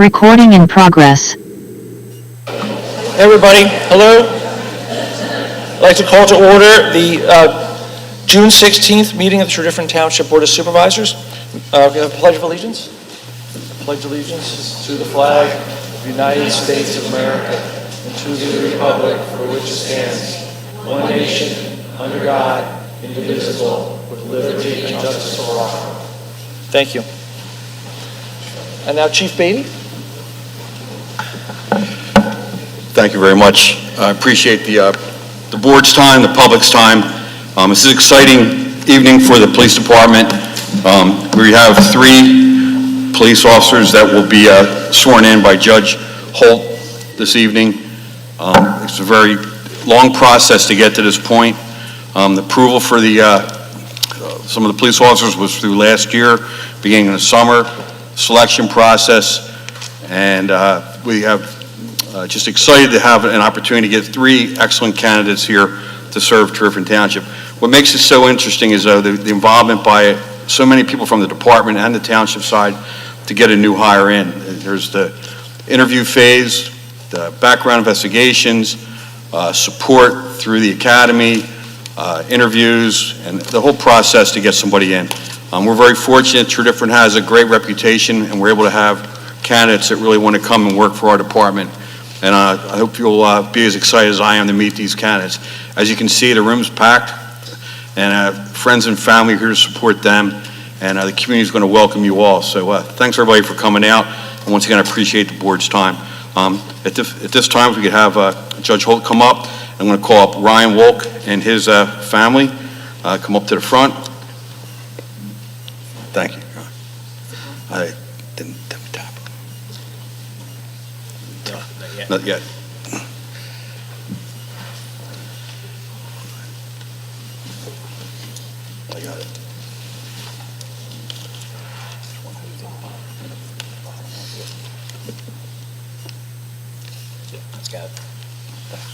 Recording in progress. Hey everybody, hello. I'd like to call to order the June 16th meeting of the Tredyffrin Township Board of Supervisors. We have a Pledge of Allegiance. Pledge allegiance to the flag of the United States of America and to the republic for which it stands, one nation, under God, indivisible, with liberty and justice for all. Thank you. And now Chief Beatty. Thank you very much. I appreciate the board's time, the public's time. This is an exciting evening for the police department. We have 3 police officers that will be sworn in by Judge Holt this evening. It's a very long process to get to this point. The approval for some of the police officers was through last year, beginning in the summer, selection process, and we have just excited to have an opportunity to get 3 excellent candidates here to serve Tredyffrin Township. What makes it so interesting is the involvement by so many people from the department and the township side to get a new hire in. There's the interview phase, the background investigations, support through the academy, interviews, and the whole process to get somebody in. We're very fortunate. Tredyffrin has a great reputation, and we're able to have candidates that really want to come and work for our department. And I hope you'll be as excited as I am to meet these candidates. As you can see, the room's packed, and friends and family are here to support them, and the community is going to welcome you all. So thanks everybody for coming out, and once again, I appreciate the board's time. At this time, if we could have Judge Holt come up, I'm going to call up Ryan Wolk and his family. Come up to the front. Thank you. I didn't tap. Not yet. I got it. Let's go.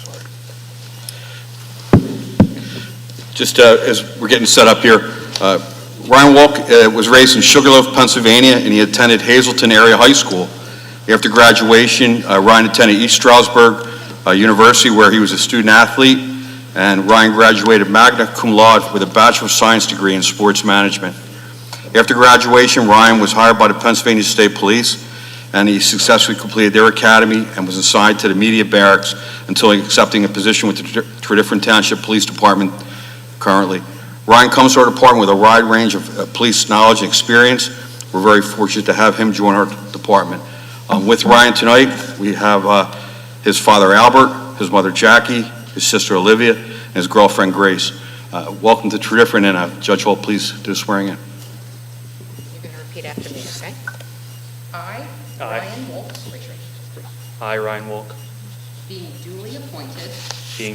Sorry. Just as we're getting set up here, Ryan Wolk was raised in Sugarloaf, Pennsylvania, and he attended Hazleton Area High School. After graduation, Ryan attended East Stroudsburg University, where he was a student athlete, and Ryan graduated magna cum laude with a Bachelor of Science degree in sports management. After graduation, Ryan was hired by the Pennsylvania State Police, and he successfully completed their academy and was assigned to the media barracks until accepting a position with the Tredyffrin Township Police Department currently. Ryan comes to our department with a wide range of police knowledge and experience. We're very fortunate to have him join our department. With Ryan tonight, we have his father Albert, his mother Jackie, his sister Olivia, and his girlfriend Grace. Welcome to Tredyffrin, and Judge Holt, please do the swearing in. You're going to repeat after me, okay? I, Ryan Wolk, raise your hand. I, Ryan Wolk, Being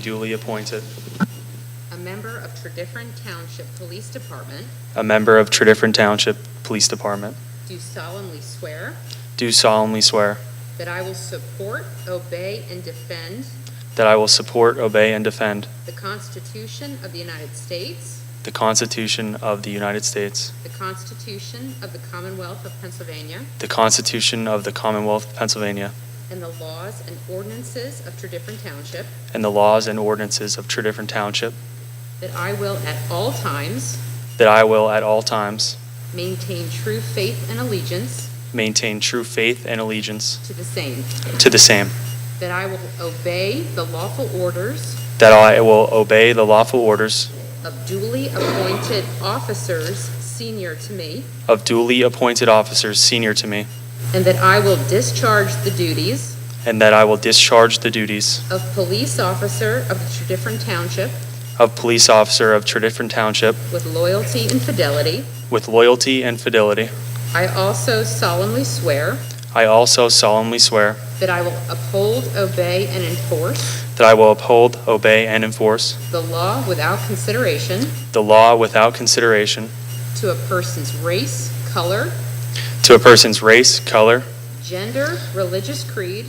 duly appointed a member of Tredyffrin Township Police Department, do solemnly swear that I will support, obey, and defend the Constitution of the United States, the Constitution of the United States, the Constitution of the Commonwealth of Pennsylvania, the Constitution of the Commonwealth of Pennsylvania, and the laws and ordinances of Tredyffrin Township, and the laws and ordinances of Tredyffrin Township, that I will at all times maintain true faith and allegiance to the same, that I will obey the lawful orders of duly appointed officers senior to me, and that I will discharge the duties of police officer of the Tredyffrin Township with loyalty and fidelity. I also solemnly swear that I will uphold, obey, and enforce the law without consideration to a person's race, color, gender, religious creed,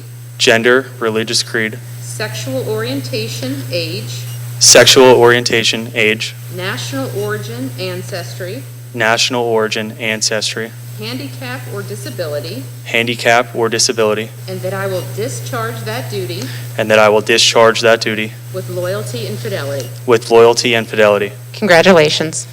sexual orientation, age, sexual orientation, age, national origin, ancestry, national origin, ancestry, handicap, or disability, handicap, or disability, and that I will discharge that duty and that I will discharge that duty with loyalty and fidelity. with loyalty and fidelity. Congratulations.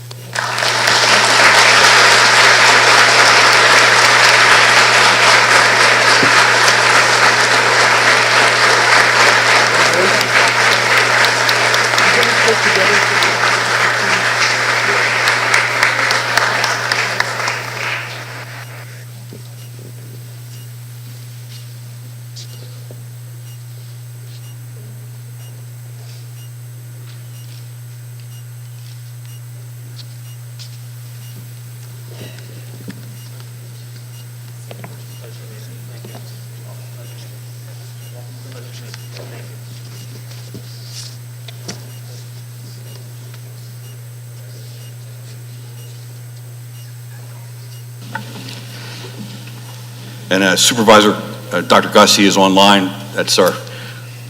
And Supervisor Dr. Gussie is online. That's our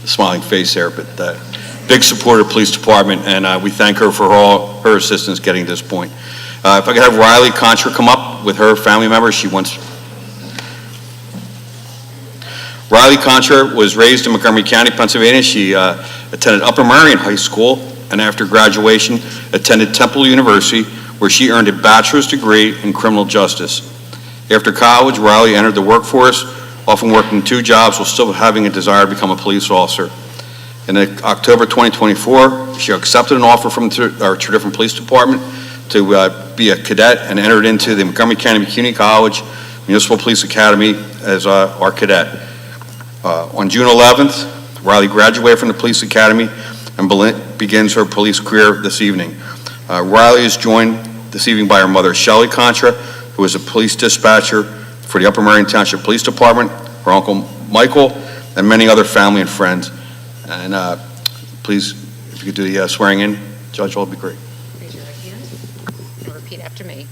smiling face there, but big supporter of the police department, and we thank her for all her assistance getting to this point. If I could have Riley Contra come up with her family member. Riley Contra was raised in Montgomery County, Pennsylvania. She attended Upper Merion High School, and after graduation attended Temple University, where she earned a bachelor's degree in criminal justice. After college, Riley entered the workforce, often working 2 jobs while still having a desire to become a police officer. In October 2024, she accepted an offer from our Tredyffrin Police Department to be a cadet and entered into the Montgomery County Community College Municipal Police Academy as our cadet. On June 11th, Riley graduated from the Police Academy and begins her police career this evening. Riley is joined this evening by her mother, Shelley Contra, who is a police dispatcher for the Upper Merion Township Police Department, her uncle Michael, and many other family and friends. And please, if you could do the swearing in, Judge, that would be great. Raise your right hand and repeat after me.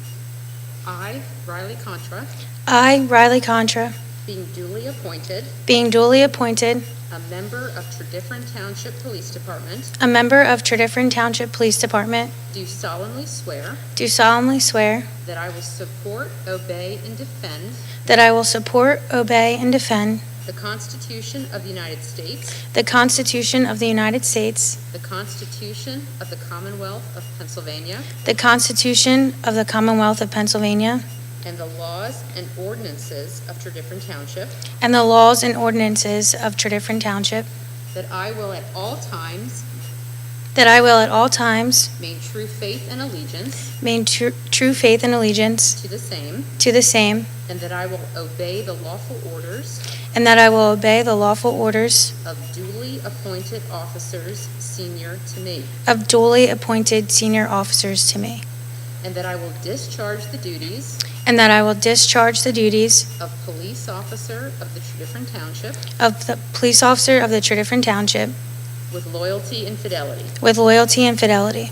I, Riley Contra, I, Riley Contra, being duly appointed a member of Tredyffrin Township Police Department, a member of Tredyffrin Township Police Department, do solemnly swear do solemnly swear that I will support, obey, and defend that I will support, obey, and defend the Constitution of the United States, the Constitution of the United States, the Constitution of the Commonwealth of Pennsylvania, the Constitution of the Commonwealth of Pennsylvania, and the laws and ordinances of Tredyffrin Township, and the laws and ordinances of Tredyffrin Township, that I will at all times maintain true faith and allegiance maintain true faith and allegiance to the same, and that I will obey the lawful orders of duly appointed officers senior to me, of duly appointed senior officers to me, and that I will discharge the duties and that I will discharge the duties of police officer of the Tredyffrin Township of the police officer of the Tredyffrin Township with loyalty and fidelity. with loyalty and fidelity.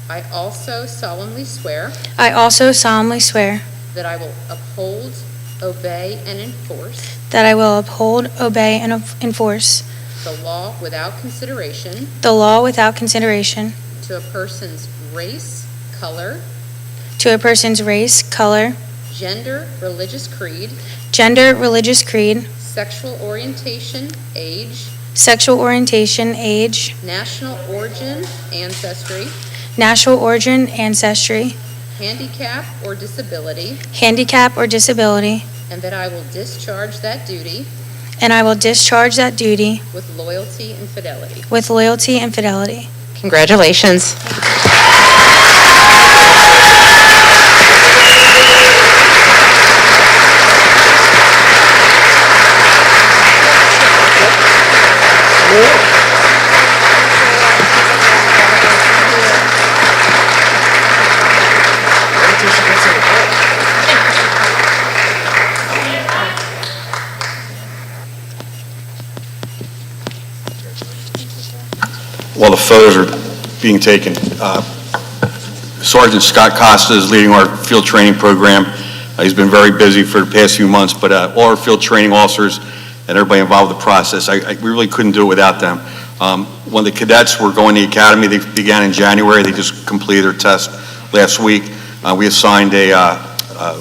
I also solemnly swear I also solemnly swear that I will uphold, obey, and enforce that I will uphold, obey, and enforce the law without consideration the law without consideration to a person's race, color, gender, religious creed, sexual orientation, age, national origin, ancestry, handicap or disability, and that I will discharge that duty with loyalty and fidelity. Congratulations. While the photos are being taken, Sergeant Scott Costa is leading our field training program. He's been very busy for the past few months, but all our field training officers and everybody involved in the process, we really couldn't do it without them. When the cadets were going to the academy, they began in January. They just completed their test last week. we assigned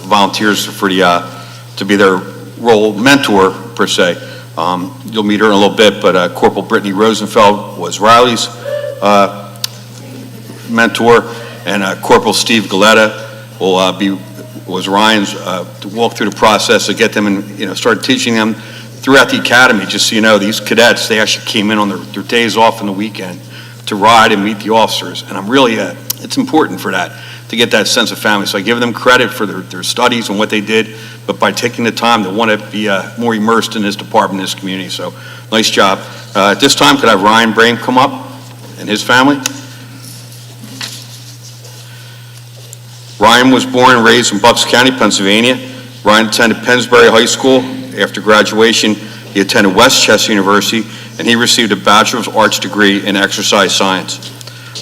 volunteers for to be their role mentor, per se. You'll meet her in a little bit, but Corporal Brittany Rosenfeld was Riley's mentor, and Corporal Steve Galetta was Ryan's, to walk through the process to get them and, start teaching them throughout the academy. Just so you know, these cadets, they actually came in on their days off on the weekend to ride and meet the officers. And I'm really, it's important for that, to get that sense of family. So I give them credit for their studies and what they did, but by taking the time to want to be more immersed in this department, this community. So nice job. At this time, could I have Ryan Brame come up and his family? Ryan was born and raised in Bucks County, Pennsylvania. Ryan attended Pennsbury High School. After graduation, he attended Westchester University, and he received a Bachelor of Arts degree in exercise science.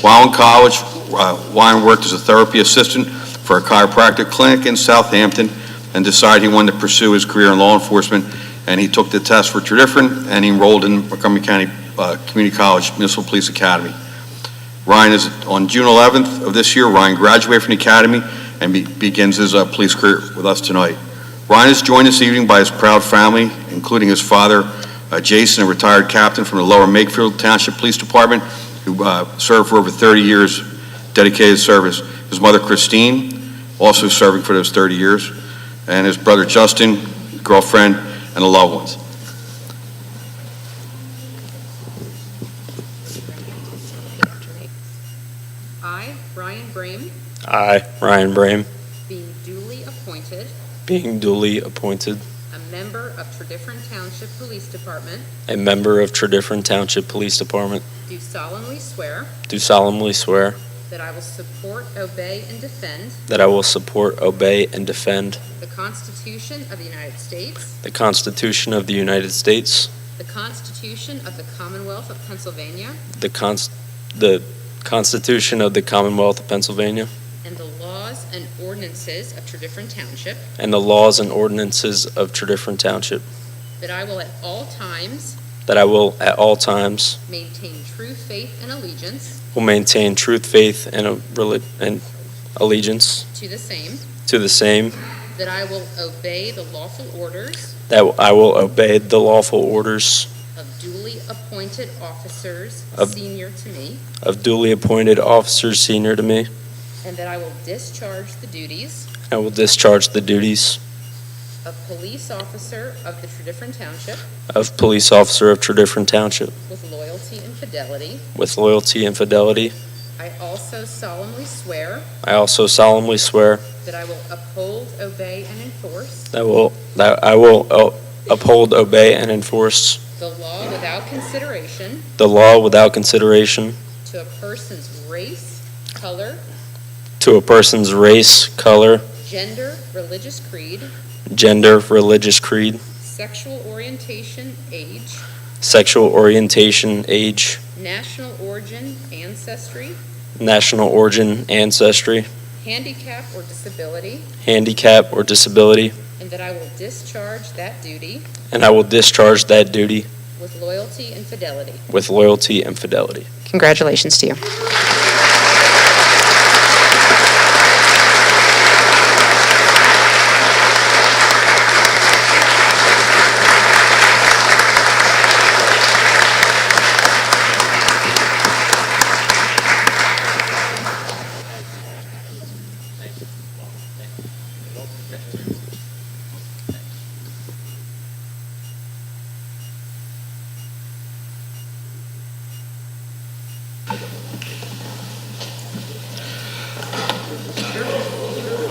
While in college, Ryan worked as a therapy assistant for a chiropractic clinic in Southampton and decided he wanted to pursue his career in law enforcement, and he took the test for Tredyffrin and he enrolled in Montgomery County Community College Municipal Police Academy. Ryan is, on June 11th of this year, Ryan graduated from the academy and begins his police career with us tonight. Ryan is joined this evening by his proud family, including his father, Jason, a retired captain from the Lower Makefield Township Police Department, who served for over 30 years, dedicated service. His mother, Christine, also serving for those 30 years, and his brother, Justin, girlfriend, and the loved ones. I, Ryan Brame, I, Ryan Brame, being duly appointed being duly appointed a member of Tredyffrin Township Police Department, a member of Tredyffrin Township Police Department, do solemnly swear do solemnly swear that I will support, obey, and defend that I will support, obey, and defend the Constitution of the United States, the Constitution of the United States, the Constitution of the Commonwealth of Pennsylvania, the Constitution of the Commonwealth of Pennsylvania, and the laws and ordinances of Tredyffrin Township, and the laws and ordinances of Tredyffrin Township, that I will at all times that I will at all times maintain true faith and allegiance will maintain truth, faith, and allegiance to the same, that I will obey the lawful orders that I will obey the lawful orders of duly appointed officers Of- senior to me, of duly appointed officers senior to me. and that I will discharge the duties I will discharge the duties of police officer of the Tredyffrin Township of police officer of Tredyffrin Township with loyalty and fidelity. with loyalty and fidelity. I also solemnly swear I also solemnly swear that I will uphold, obey, and enforce that I will uphold, obey, and enforce the law without consideration the law without consideration to a person's race, color, to a person's race, color, gender, religious creed, gender, religious creed, sexual orientation, age, sexual orientation, age, national origin, ancestry, national origin, ancestry, handicap, or disability, handicap, or disability, and that I will discharge that duty and I will discharge that duty with loyalty and fidelity. with loyalty and fidelity. Congratulations to you.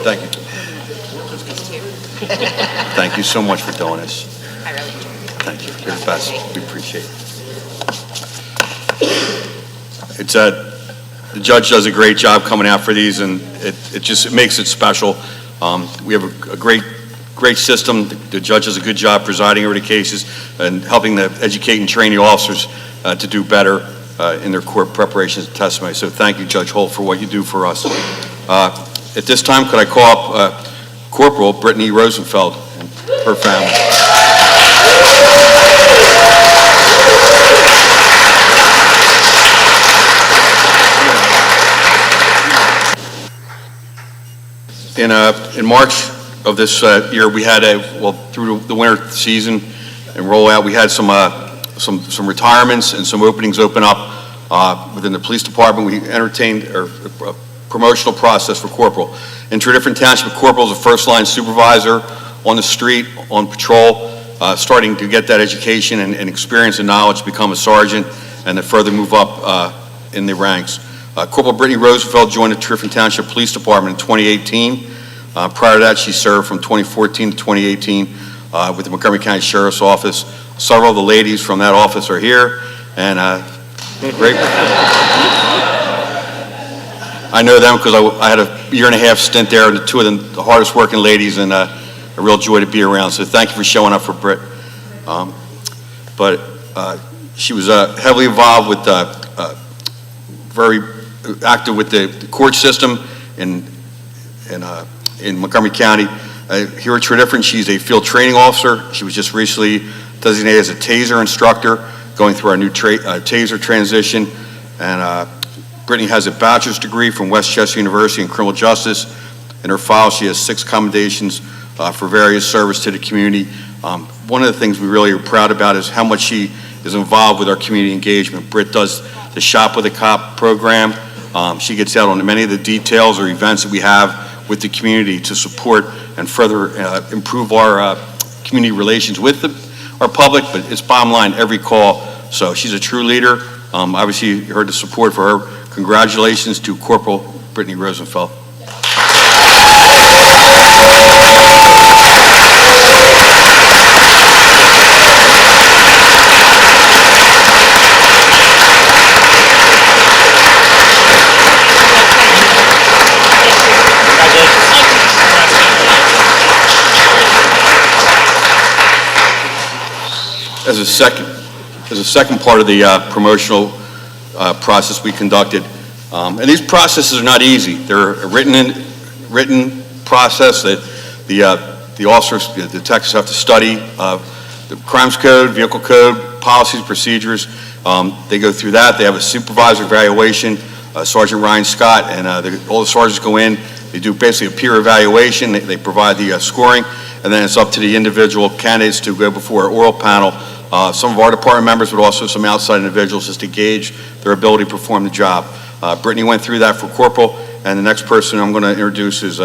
Thank you. Thank you so much for doing this. I really enjoyed it. Thank you. You're the best. We appreciate it. It's the judge does a great job coming out for these, and it makes it special. We have a great system. The judge does a good job presiding over the cases and helping to educate and train the officers to do better in their court preparations and testimony. So thank you, Judge Holt, for what you do for us. At this time, could I call up Corporal Brittany Rosenfeld and her family? In March of this year, we had through the winter season and rollout, we had some retirements and some openings open up within the police department. We entertained a promotional process for corporal. In Tredyffrin Township, corporal is a first-line supervisor on the street, on patrol, starting to get that education and experience and knowledge to become a sergeant and to further move up in the ranks. Corporal Brittany Rosenfeld joined the Tredyffrin Township Police Department in 2018. Prior to that, she served from 2014 to 2018 with the Montgomery County Sheriff's Office. Several of the ladies from that office are here, and great. I know them because I had a year-and-a-half stint there, and two of the hardest working ladies, and a real joy to be around. So thank you for showing up for Britt. She was heavily involved with, very active with the court system in Montgomery County. Here at Tredyffrin, she's a field training officer. She was just recently designated as a TASER instructor, going through our new TASER transition. And Brittany has a bachelor's degree from Westchester University in criminal justice. In her file, she has 6 commendations for various service to the community. One of the things we really are proud about is how much she is involved with our community engagement. Britt does the Shop with a Cop program. She gets out on many of the details or events that we have with the community to support and further improve our community relations with our public, but it's bottom line every call. So she's a true leader. Obviously, you heard the support for her. Congratulations to Corporal Brittany Rosenfeld. As a second part of the promotional process we conducted, and these processes are not easy. They're a written process that the officers, the detectives have to study the crimes code, vehicle code, policies, procedures. They go through that. They have a supervisor evaluation, Sergeant Ryan Scott, and all the sergeants go in. They do basically a peer evaluation. They provide the scoring, and then it's up to the individual candidates to go before an oral panel. Some of our department members, but also some outside individuals, just to gauge their ability to perform the job. Brittany went through that for corporal, and the next person I'm going to introduce is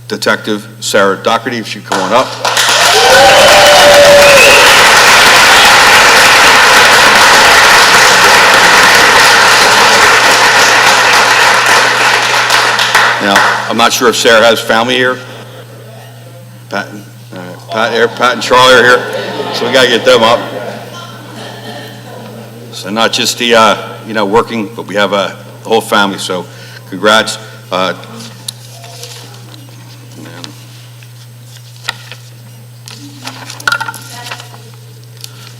Detective Sarah Doherty. If she'd come on up. Now, I'm not sure if Sarah has family here. Pat and Charlie are here. So we got to get them up. So not just the, working, but we have the whole family. So congrats.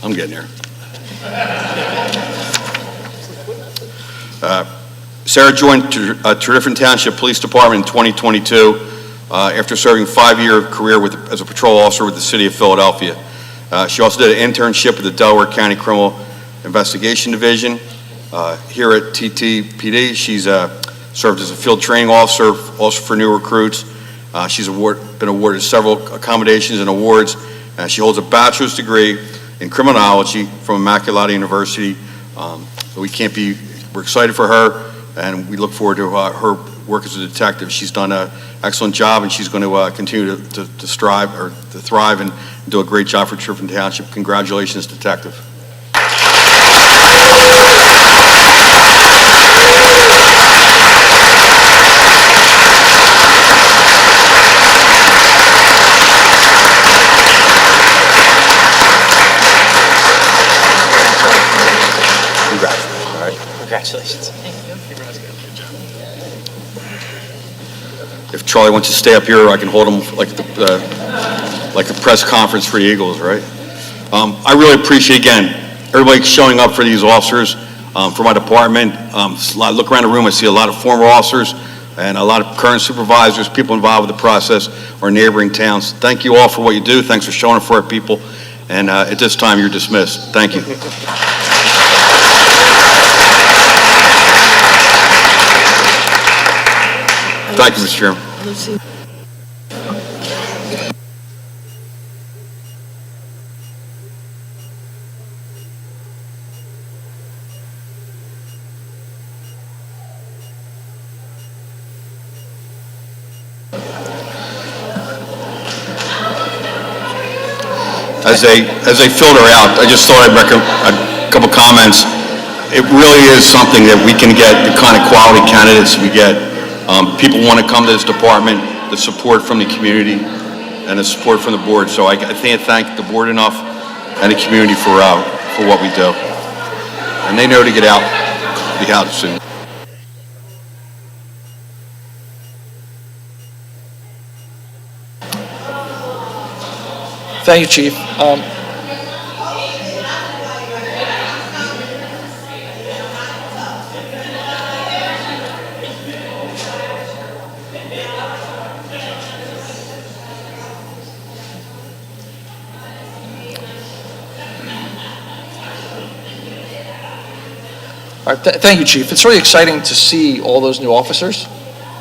I'm getting there. Sarah joined Tredyffrin Township Police Department in 2022 after serving a 5-year career as a patrol officer with the City of Philadelphia. She also did an internship with the Delaware County Criminal Investigation Division. Here at TTPD, she's served as a field training officer, also for new recruits. She's been awarded several accommodations and awards. She holds a bachelor's degree in criminology from Immaculata University. We're excited for her, and we look forward to her work as a detective. She's done an excellent job, and she's going to continue to thrive and do a great job for Tredyffrin Township. Congratulations, Detective. Congratulations. If Charlie wants to stay up here, I can hold him like a press conference for the Eagles, right? I really appreciate, again, everybody showing up for these officers, for my department. Look around the room, I see a lot of former officers and a lot of current supervisors, people involved with the process, or neighboring towns. Thank you all for what you do. Thanks for showing up for our people. And at this time, you're dismissed. Thank you. Thank you, Mr. Chairman. Lucy. As they filter out, I just thought I'd recommend a couple comments. It really is something that we can get the kind of quality candidates we get. People want to come to this department, the support from the community and the support from the board. So I can't thank the board enough and the community for what we do. And they know to get out, be out soon. Thank you, Chief. All right, thank you, Chief. It's really exciting to see all those new officers.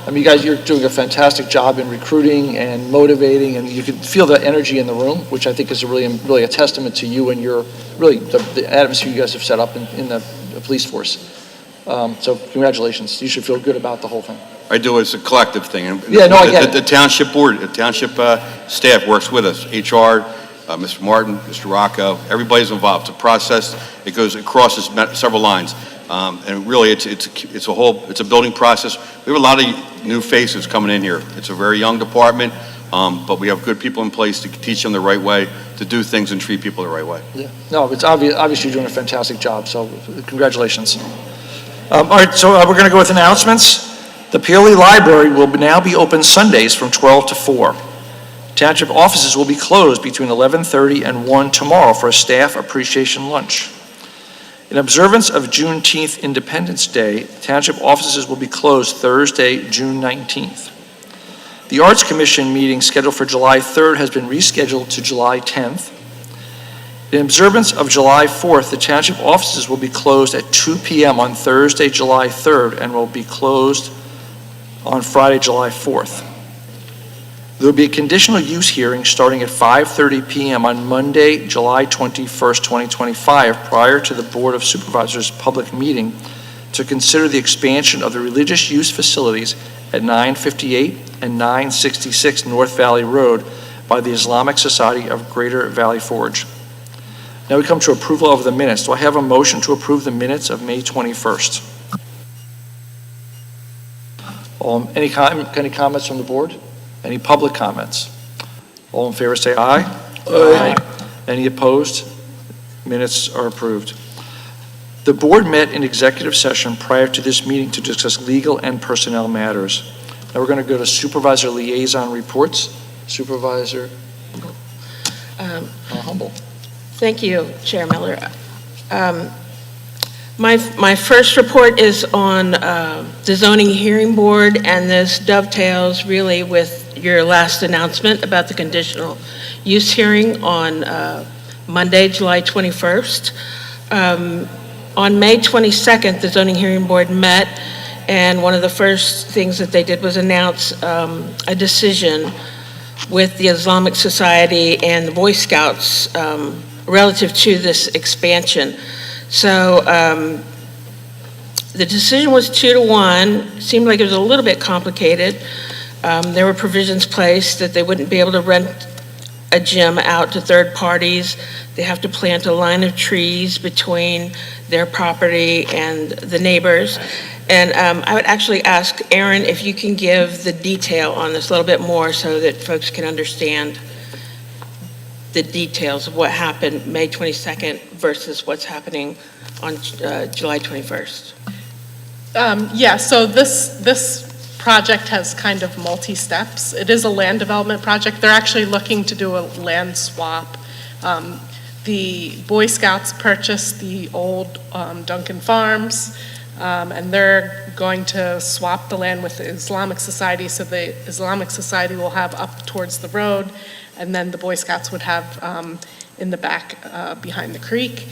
I mean, you guys, you're doing a fantastic job in recruiting and motivating, and you can feel the energy in the room, which I think is really a testament to you and your, really, the atmosphere you guys have set up in the police force. So congratulations. You should feel good about the whole thing. I do. It's a collective thing. Yeah, no, I get it. The township board, the township staff works with us. HR, Mr. Martin, Mr. Rocco, everybody's involved. It's a process. It goes across several lines. And really, it's a building process. We have a lot of new faces coming in here. It's a very young department, but we have good people in place to teach them the right way, to do things and treat people the right way. Yeah. No, it's obviously you're doing a fantastic job, so congratulations. All right, so we're going to go with announcements. The Peoria Library will now be open Sundays from 12 to 4. Township offices will be closed between 11:30 and 1 tomorrow for a staff appreciation lunch. In observance of Juneteenth Independence Day, Township offices will be closed Thursday, June 19th. The Arts Commission meeting scheduled for July 3rd has been rescheduled to July 10th. In observance of July 4th, the Township offices will be closed at 2 p.m. on Thursday, July 3rd, and will be closed on Friday, July 4th. There will be a conditional use hearing starting at 5:30 p.m. on Monday, July 21st, 2025, prior to the Board of Supervisors' public meeting to consider the expansion of the religious use facilities at 958 and 966 North Valley Road by the Islamic Society of Greater Valley Forge. Now we come to approval of the minutes. Do I have a motion to approve the minutes of May 21st? Any comments from the board? Any public comments? All in favor say aye. Aye. Any opposed? Minutes are approved. The board met in executive session prior to this meeting to discuss legal and personnel matters. Now we're going to go to supervisor liaison reports. Supervisor Humble. Thank you, Chair Miller. My first report is on the zoning hearing board, and this dovetails really with your last announcement about the conditional use hearing on Monday, July 21st. On May 22nd, the zoning hearing board met, and one of the first things that they did was announce a decision with the Islamic Society and the Boy Scouts relative to this expansion. So the decision was 2-1. Seemed like it was a little bit complicated. There were provisions placed that they wouldn't be able to rent a gym out to third parties. They have to plant a line of trees between their property and the neighbors. And I would actually ask Aaron if you can give the detail on this a little bit more so that folks can understand the details of what happened May 22nd versus what's happening on July 21st. Yeah, so this project has kind of multi-steps. It is a land development project. They're actually looking to do a land swap. The Boy Scouts purchased the old Duncan Farms, and they're going to swap the land with the Islamic Society, so the Islamic Society will have up towards the road, and then the Boy Scouts would have in the back behind the creek.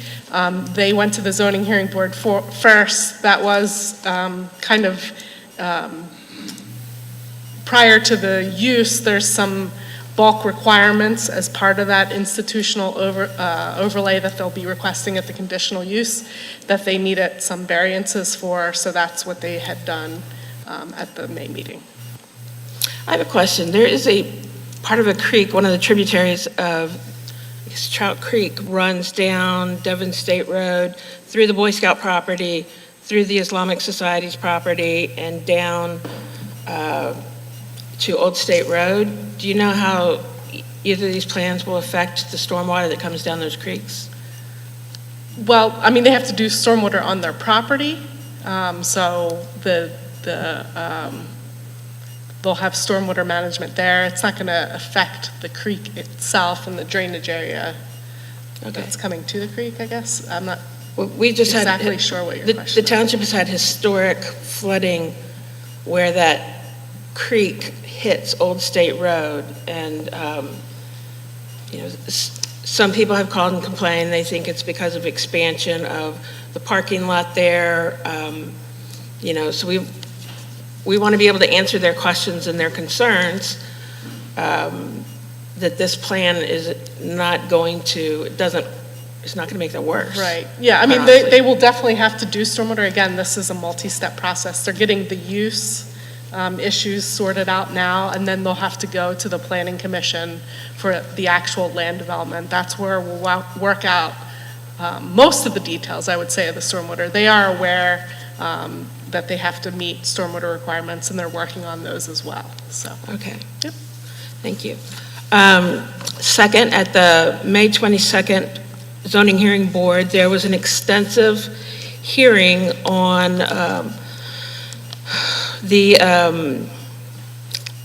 They went to the zoning hearing board first. That was kind of prior to the use, there's some bulk requirements as part of that institutional overlay that they'll be requesting at the conditional use that they needed some variances for, so that's what they had done at the May meeting. I have a question. There is a part of a creek, one of the tributaries of Trout Creek, runs down Devon State Road, through the Boy Scout property, through the Islamic Society's property, and down to Old State Road. Do you know how either of these plans will affect the stormwater that comes down those creeks? Well, I mean, they have to do stormwater on their property, so they'll have stormwater management there. It's not going to affect the creek itself and the drainage area that's coming to the creek, I guess. I'm not We just exactly sure what your question The township has had historic flooding where that creek hits Old State Road, and some people have called and complained. They think it's because of expansion of the parking lot there. So we want to be able to answer their questions and their concerns, that this plan is not going to, it's not going to make them worse. Right, yeah, I mean, honestly. they will definitely have to do stormwater. Again, this is a multi-step process. They're getting the use issues sorted out now, and then they'll have to go to the Planning Commission for the actual land development. That's where we'll work out most of the details, I would say, of the stormwater. They are aware that they have to meet stormwater requirements, and they're working on those as well, so. Okay. Yep. Thank you. Second, at the May 22nd zoning hearing board, there was an extensive hearing on the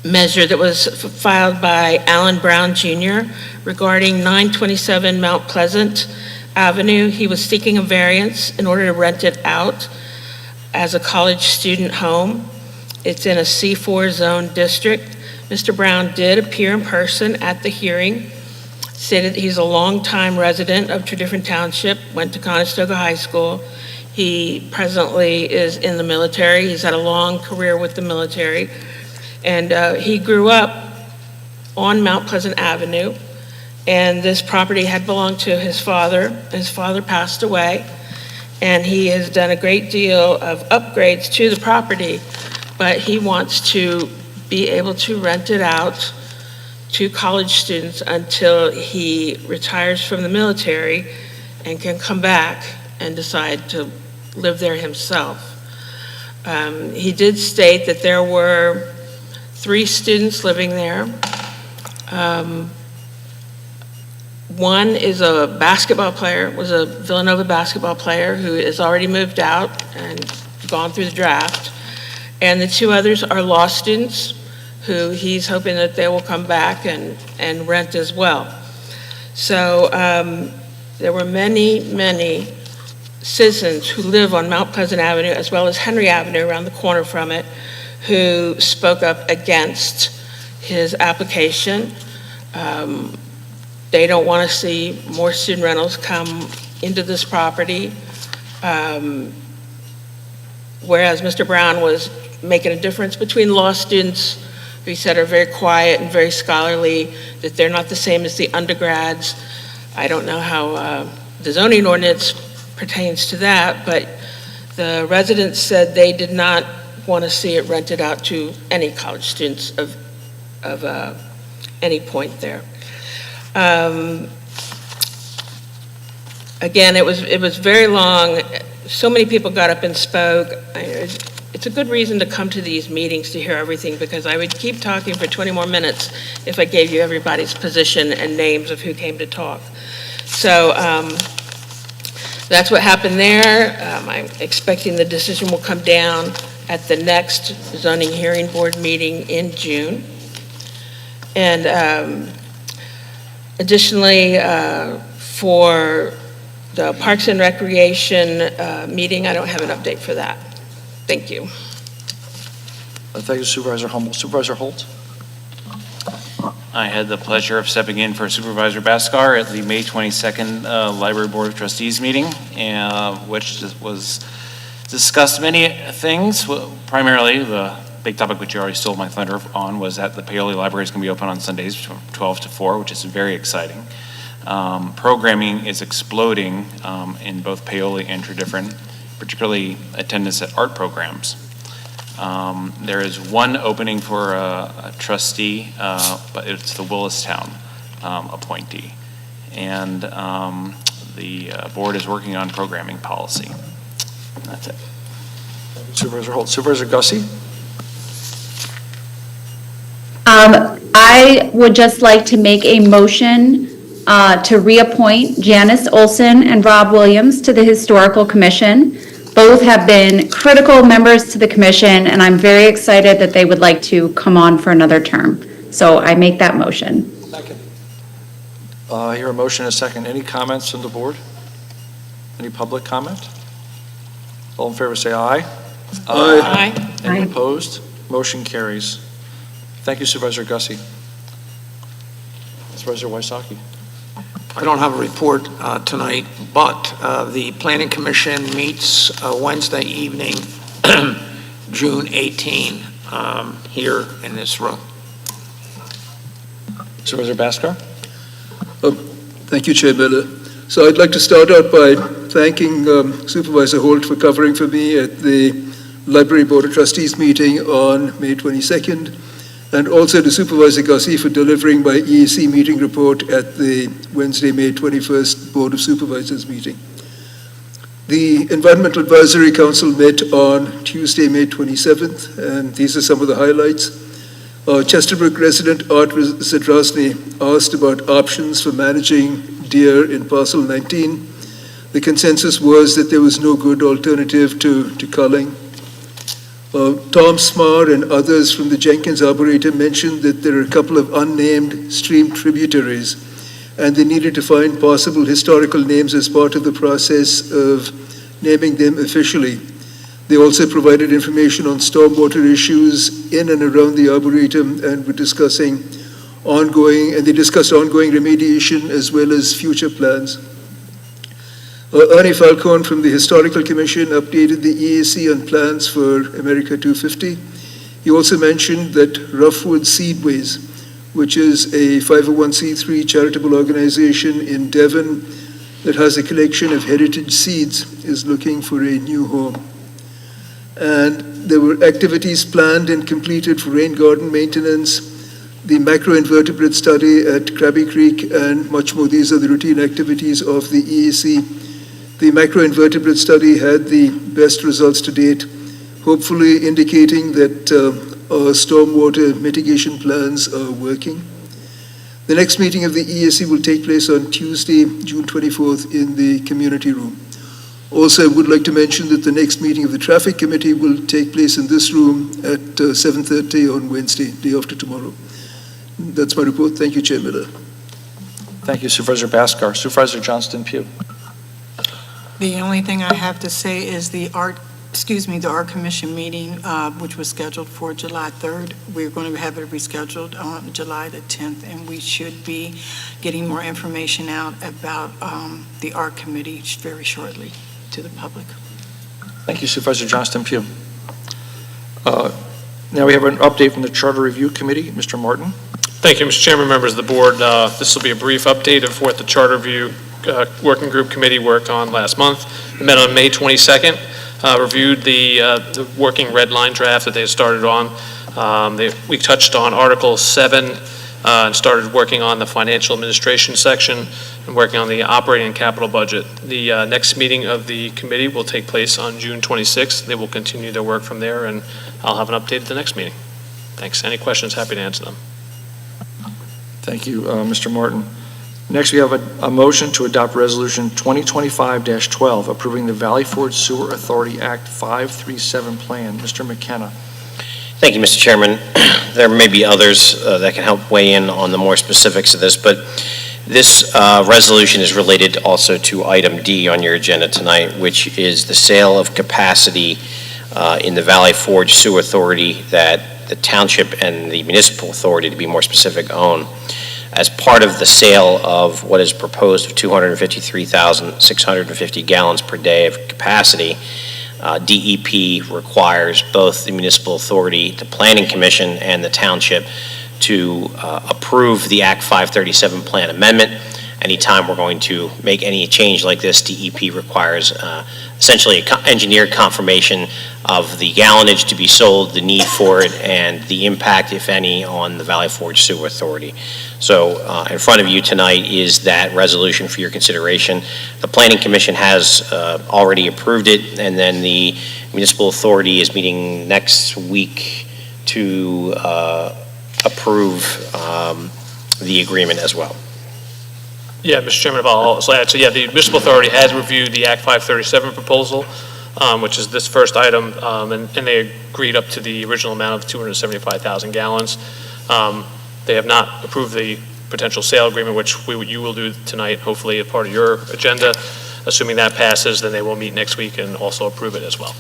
measure that was filed by Alan Brown Jr. regarding 927 Mount Pleasant Avenue. He was seeking a variance in order to rent it out as a college student home. It's in a C4 zone district. Mr. Brown did appear in person at the hearing, stated he's a longtime resident of Tredyffrin Township, went to Conestoga High School. He presently is in the military. He's had a long career with the military. And he grew up on Mount Pleasant Avenue, and this property had belonged to his father. His father passed away, and he has done a great deal of upgrades to the property, but he wants to be able to rent it out to college students until he retires from the military and can come back and decide to live there himself. He did state that there were 3 students living there. One is a basketball player, was a Villanova basketball player who has already moved out and gone through the draft. And the 2 others are law students who he's hoping that they will come back and rent as well. So there were many citizens who live on Mount Pleasant Avenue as well as Henry Avenue around the corner from it who spoke up against his application. They don't want to see more student rentals come into this property. Whereas Mr. Brown was making a difference between law students, who he said are very quiet and very scholarly, that they're not the same as the undergrads. I don't know how the zoning ordinance pertains to that, but the residents said they did not want to see it rented out to any college students of any point there. Again, it was very long. So many people got up and spoke. It's a good reason to come to these meetings to hear everything, because I would keep talking for 20 more minutes if I gave you everybody's position and names of who came to talk. So that's what happened there. I'm expecting the decision will come down at the next zoning hearing board meeting in June. And additionally, for the Parks and Recreation meeting, I don't have an update for that. Thank you. Thank you, Supervisor Humble. Supervisor Holt? I had the pleasure of stepping in for Supervisor Bhaskar at the May 22nd Library Board of Trustees meeting, which was discussed many things, primarily the big topic which you already stole my thunder on was that the Paoli Library is going to be open on Sundays from 12 to 4, which is very exciting. Programming is exploding in both Paoli and Tredyffrin, particularly attendance at art programs. There is one opening for a trustee, but it's the Willistown appointee. And the board is working on programming policy. And that's it. Supervisor Holt. Supervisor Gussie? I would just like to make a motion to reappoint Janice Olson and Rob Williams to the Historical Commission. Both have been critical members to the commission, and I'm very excited that they would like to come on for another term. So I make that motion. Second. I hear a motion and a second. Any comments from the board? Any public comment? All in favor say aye. Aye. Any Aye. opposed? Motion carries. Thank you, Supervisor Gussie. Supervisor Wysocki. I don't have a report tonight, but the Planning Commission meets Wednesday evening, June 18, here in this room. Supervisor Bhaskar. Thank you, Chair Miller. So I'd like to start out by thanking Supervisor Holt for covering for me at the Library Board of Trustees meeting on May 22nd, and also to Supervisor Gussie for delivering my EAC meeting report at the Wednesday, May 21st Board of Supervisors meeting. The Environmental Advisory Council met on Tuesday, May 27th, and these are some of the highlights. Chesterbrook resident Art Zidrasny asked about options for managing deer in parcel 19. The consensus was that there was no good alternative to culling. Tom Smar and others from the Jenkins Arboretum mentioned that there are a couple of unnamed stream tributaries, and they needed to find possible historical names as part of the process of naming them officially. They also provided information on stormwater issues in and around the Arboretum, and were discussing they discussed ongoing remediation as well as future plans. Ernie Falcone from the Historical Commission updated the EAC on plans for America 250. He also mentioned that Roughwood Seedways, which is a 501c3 charitable organization in Devon that has a collection of heritage seeds, is looking for a new home. And there were activities planned and completed for rain garden maintenance, the macroinvertebrate study at Krabby Creek, and much more. These are the routine activities of the EAC. The macroinvertebrate study had the best results to date, hopefully indicating that our stormwater mitigation plans are working. The next meeting of the EAC will take place on Tuesday, June 24th in the community room. Also, I would like to mention that the next meeting of the Traffic Committee will take place in this room at 7:30 on Wednesday, day after tomorrow. That's my report. Thank you, Chair Miller. Thank you, Supervisor Bhaskar. Supervisor Johnston Pugh. The only thing I have to say is the Art Commission meeting, which was scheduled for July 3rd. We're going to have it rescheduled on July the 10th, and we should be getting more information out about the Art Committee very shortly to the public. Thank you, Supervisor Johnston Pugh. Now we have an update from the Charter Review Committee. Mr. Martin. Thank you, Mr. Chairman, members of the board. This will be a brief update of what the Charter Review Working Group Committee worked on last month. They met on May 22nd, reviewed the working red line draft that they had started on. We touched on Article 7 and started working on the financial administration section and working on the operating and capital budget. The next meeting of the committee will take place on June 26th. They will continue their work from there, and I'll have an update at the next meeting. Thanks. Any questions? Happy to answer them. Thank you, Mr. Martin. Next, we have a motion to adopt Resolution 2025-12, approving the Valley Forge Sewer Authority Act 537 plan. Mr. McKenna. Thank you, Mr. Chairman. There may be others that can help weigh in on the more specifics of this, but this resolution is related also to item D on your agenda tonight, which is the sale of capacity in the Valley Forge Sewer Authority that the Township and the Municipal Authority, to be more specific, own. As part of the sale of what is proposed of 253,650 gallons per day of capacity, DEP requires both the municipal authority, the planning commission, and the township to approve the Act 537 plan amendment. Anytime we're going to make any change like this, DEP requires essentially an engineered confirmation of the gallonage to be sold, the need for it, and the impact, if any, on the Valley Forge Sewer Authority. So in front of you tonight is that resolution for your consideration. The Planning Commission has already approved it, and then the Municipal Authority is meeting next week to approve the agreement as well. Yeah, Mr. Chairman, if I'll also add, so yeah, the Municipal Authority has reviewed the Act 537 proposal, which is this first item, and they agreed up to the original amount of 275,000 gallons. They have not approved the potential sale agreement, which you will do tonight, hopefully a part of your agenda. Assuming that passes, then they will meet next week and also approve it as well.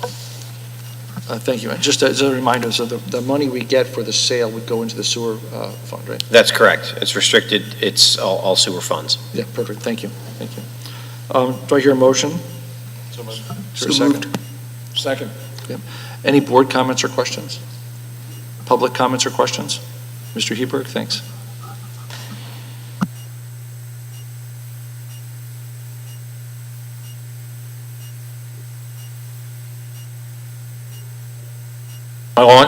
Thank you. And just as a reminder, so the money we get for the sale would go into the sewer fund, right? That's correct. It's restricted. It's all sewer funds. Yeah, perfect. Thank you. Thank you. Do I hear a motion? So moved. Is there a second? Second. Yep. Any board comments or questions? Public comments or questions? Mr. Heberg, thanks. Am I on?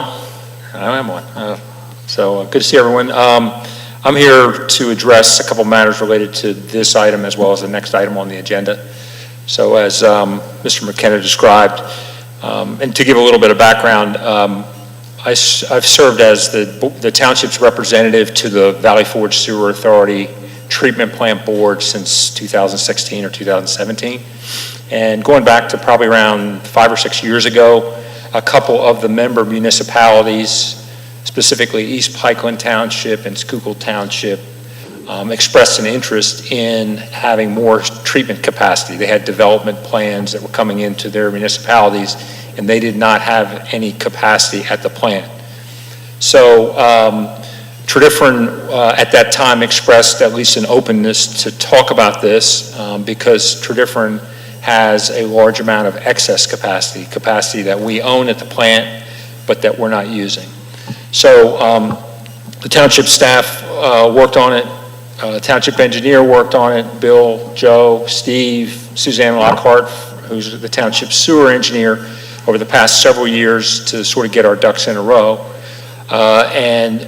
I am on. So good to see everyone. I'm here to address a couple matters related to this item as well as the next item on the agenda. So as Mr. McKenna described, and to give a little bit of background, I've served as the township's representative to the Valley Forge Sewer Authority Treatment Plant Board since 2016 or 2017. And going back to probably around 5 or 6 years ago, a couple of the member municipalities, specifically East Pikeland Township and Schuylkill Township, expressed an interest in having more treatment capacity. They had development plans that were coming into their municipalities, and they did not have any capacity at the plant. So Tredyffrin at that time expressed at least an openness to talk about this because Tredyffrin has a large amount of excess capacity that we own at the plant, but that we're not using. So the township staff worked on it, the township engineer worked on it, Bill, Joe, Steve, Suzanne Lockhart, who's the township sewer engineer, over the past several years to sort of get our ducks in a row. And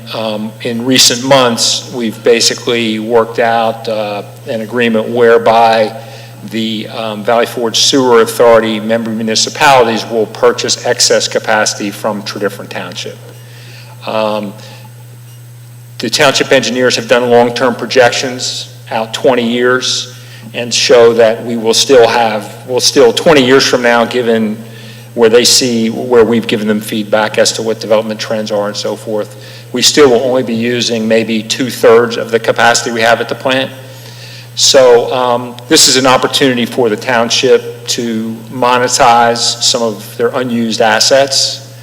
in recent months, we've basically worked out an agreement whereby the Valley Forge Sewer Authority member municipalities will purchase excess capacity from Tredyffrin Township. The township engineers have done long-term projections out 20 years and show that we will still 20 years from now, given where they see, where we've given them feedback as to what development trends are and so forth, we still will only be using maybe 2/3 of the capacity we have at the plant. So this is an opportunity for the township to monetize some of their unused assets.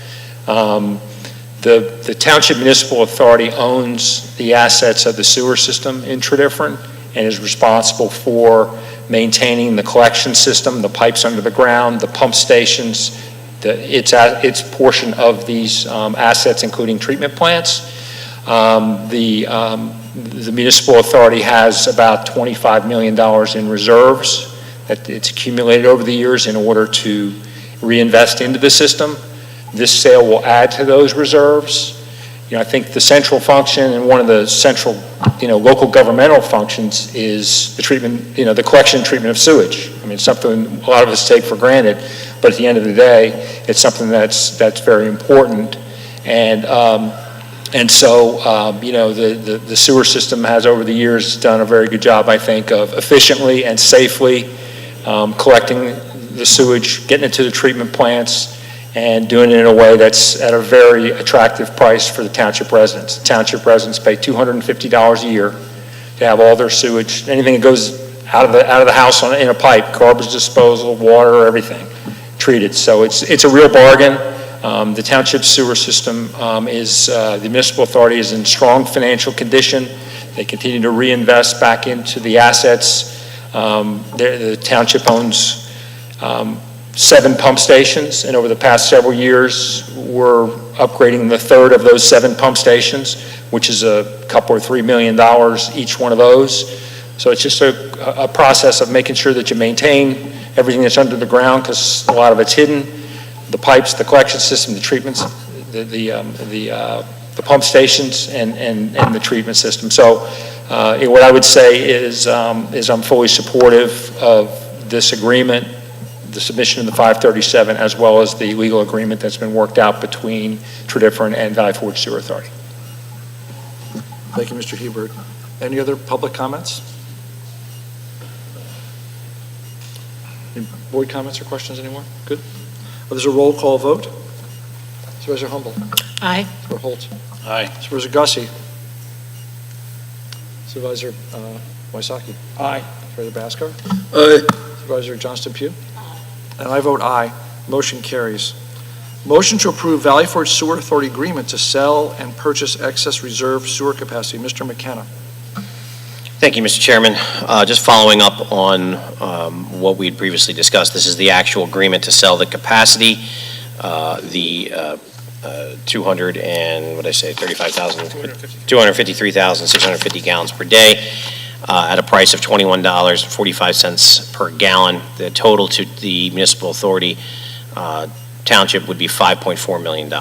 The Township Municipal Authority owns the assets of the sewer system in Tredyffrin and is responsible for maintaining the collection system, the pipes under the ground, the pump stations, its portion of these assets, including treatment plants. The municipal authority has about $25 million in reserves that it's accumulated over the years in order to reinvest into the system. This sale will add to those reserves. I think the central function and one of the central, local governmental functions is the treatment, the collection and treatment of sewage. I mean, it's something a lot of us take for granted, but at the end of the day, it's something that's very important. And so, the sewer system has over the years done a very good job, I think, of efficiently and safely collecting the sewage, getting it to the treatment plants, and doing it in a way that's at a very attractive price for the township residents. The township residents pay $250 a year to have all their sewage, anything that goes out of the house in a pipe, garbage disposal, water, everything, treated. So it's a real bargain. The township sewer system the municipal authority is in strong financial condition. They continue to reinvest back into the assets. The township owns 7 pump stations, and over the past several years, we're upgrading the third of those 7 pump stations, which is a couple or $3 million each one of those. So it's just a process of making sure that you maintain everything that's under the ground, because a lot of it's hidden, the pipes, the collection system, the treatments, the pump stations, and the treatment system. So what I would say is I'm fully supportive of this agreement, the submission of the 537, as well as the legal agreement that's been worked out between Tredyffrin and Valley Forge Sewer Authority. Thank you, Mr. Hebert. Any other public comments? Any board comments or questions anymore? Good. Well, there's a roll call vote. Supervisor Humble. Aye. Supervisor Holt. Aye. Supervisor Gussie. Supervisor Wysocki. Aye. Supervisor Bhaskar. Aye. Supervisor Johnston Pugh. And I vote aye. Motion carries. Motion to approve Valley Forge Sewer Authority agreement to sell and purchase excess reserve sewer capacity. Mr. McKenna. Thank you, Mr. Chairman. Just following up on what we had previously discussed, this is the actual agreement to sell the capacity, the 253,650 gallons per day at a price of $21.45 per gallon. The total to the municipal authority Township would be $5.4 million.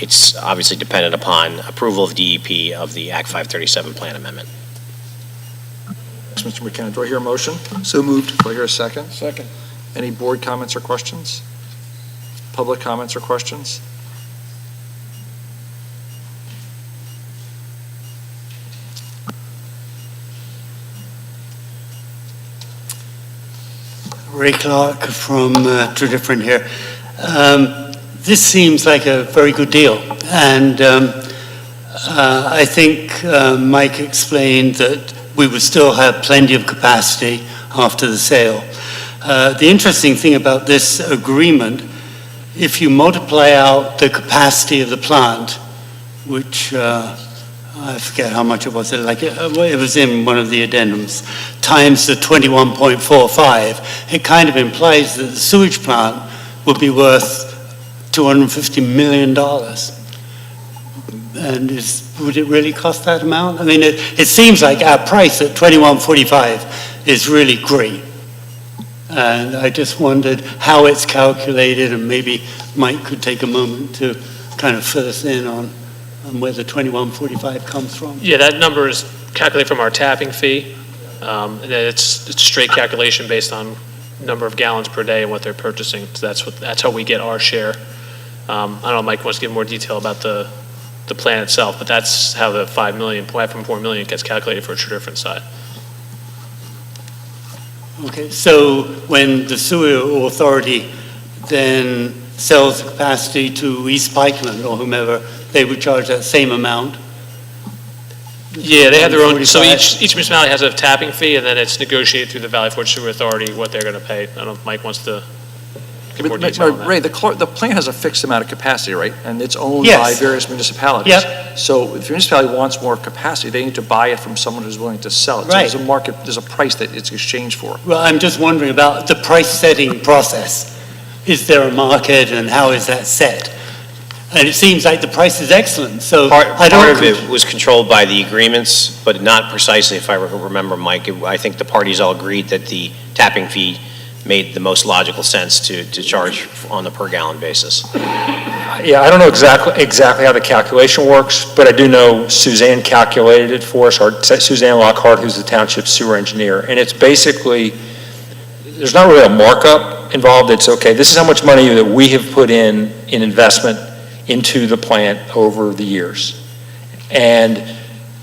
It's obviously dependent upon approval of DEP of the Act 537 plan amendment. Thanks, Mr. McKenna. Do I hear a motion? So moved. Do I hear a second? Second. Any board comments or questions? Public comments or questions? Ray Clark from Tredyffrin here. This seems like a very good deal, and I think Mike explained that we would still have plenty of capacity after the sale. The interesting thing about this agreement, if you multiply out the capacity of the plant, which I forget how much it was, it was in one of the addendums, times the 21.45, it kind of implies that the sewage plant would be worth $250 million. And would it really cost that amount? I mean, it seems like our price at $21.45 is really great. And I just wondered how it's calculated, and maybe Mike could take a moment to kind of fill us in on where the 21.45 comes from. Yeah, that number is calculated from our tapping fee. And then it's straight calculation based on number of gallons per day and what they're purchasing. So that's how we get our share. I don't know, Mike wants to give more detail about the plan itself, but that's how the $5.4 million gets calculated for a Tredyffrin side. Okay, so when the sewer authority then sells the capacity to East Pikeland or whomever, they would charge that same amount? Yeah, they have their own, so each municipality has a tapping fee, and then it's negotiated through the Valley Forge Sewer Authority what they're going to pay. I don't know if Mike wants to give more detail on that. Ray, the plant has a fixed amount of capacity, right? And it's owned Yes. by various municipalities. Yep. So if your municipality wants more capacity, they need to buy it from someone who's willing to sell it. So Right. there's a market, there's a price that it's exchanged for. Well, I'm just wondering about the price-setting process. Is there a market, and how is that set? And it seems like the price is excellent, so Part of it was controlled by the agreements, but not precisely, if I remember, Mike. I think the parties all agreed that the tapping fee made the most logical sense to charge on a per gallon basis. Yeah, I don't know exactly how the calculation works, but I do know Suzanne calculated it for us, or Suzanne Lockhart, who's the township sewer engineer, and it's basically, there's not really a markup involved. It's okay, this is how much money that we have put in investment into the plant over the years. And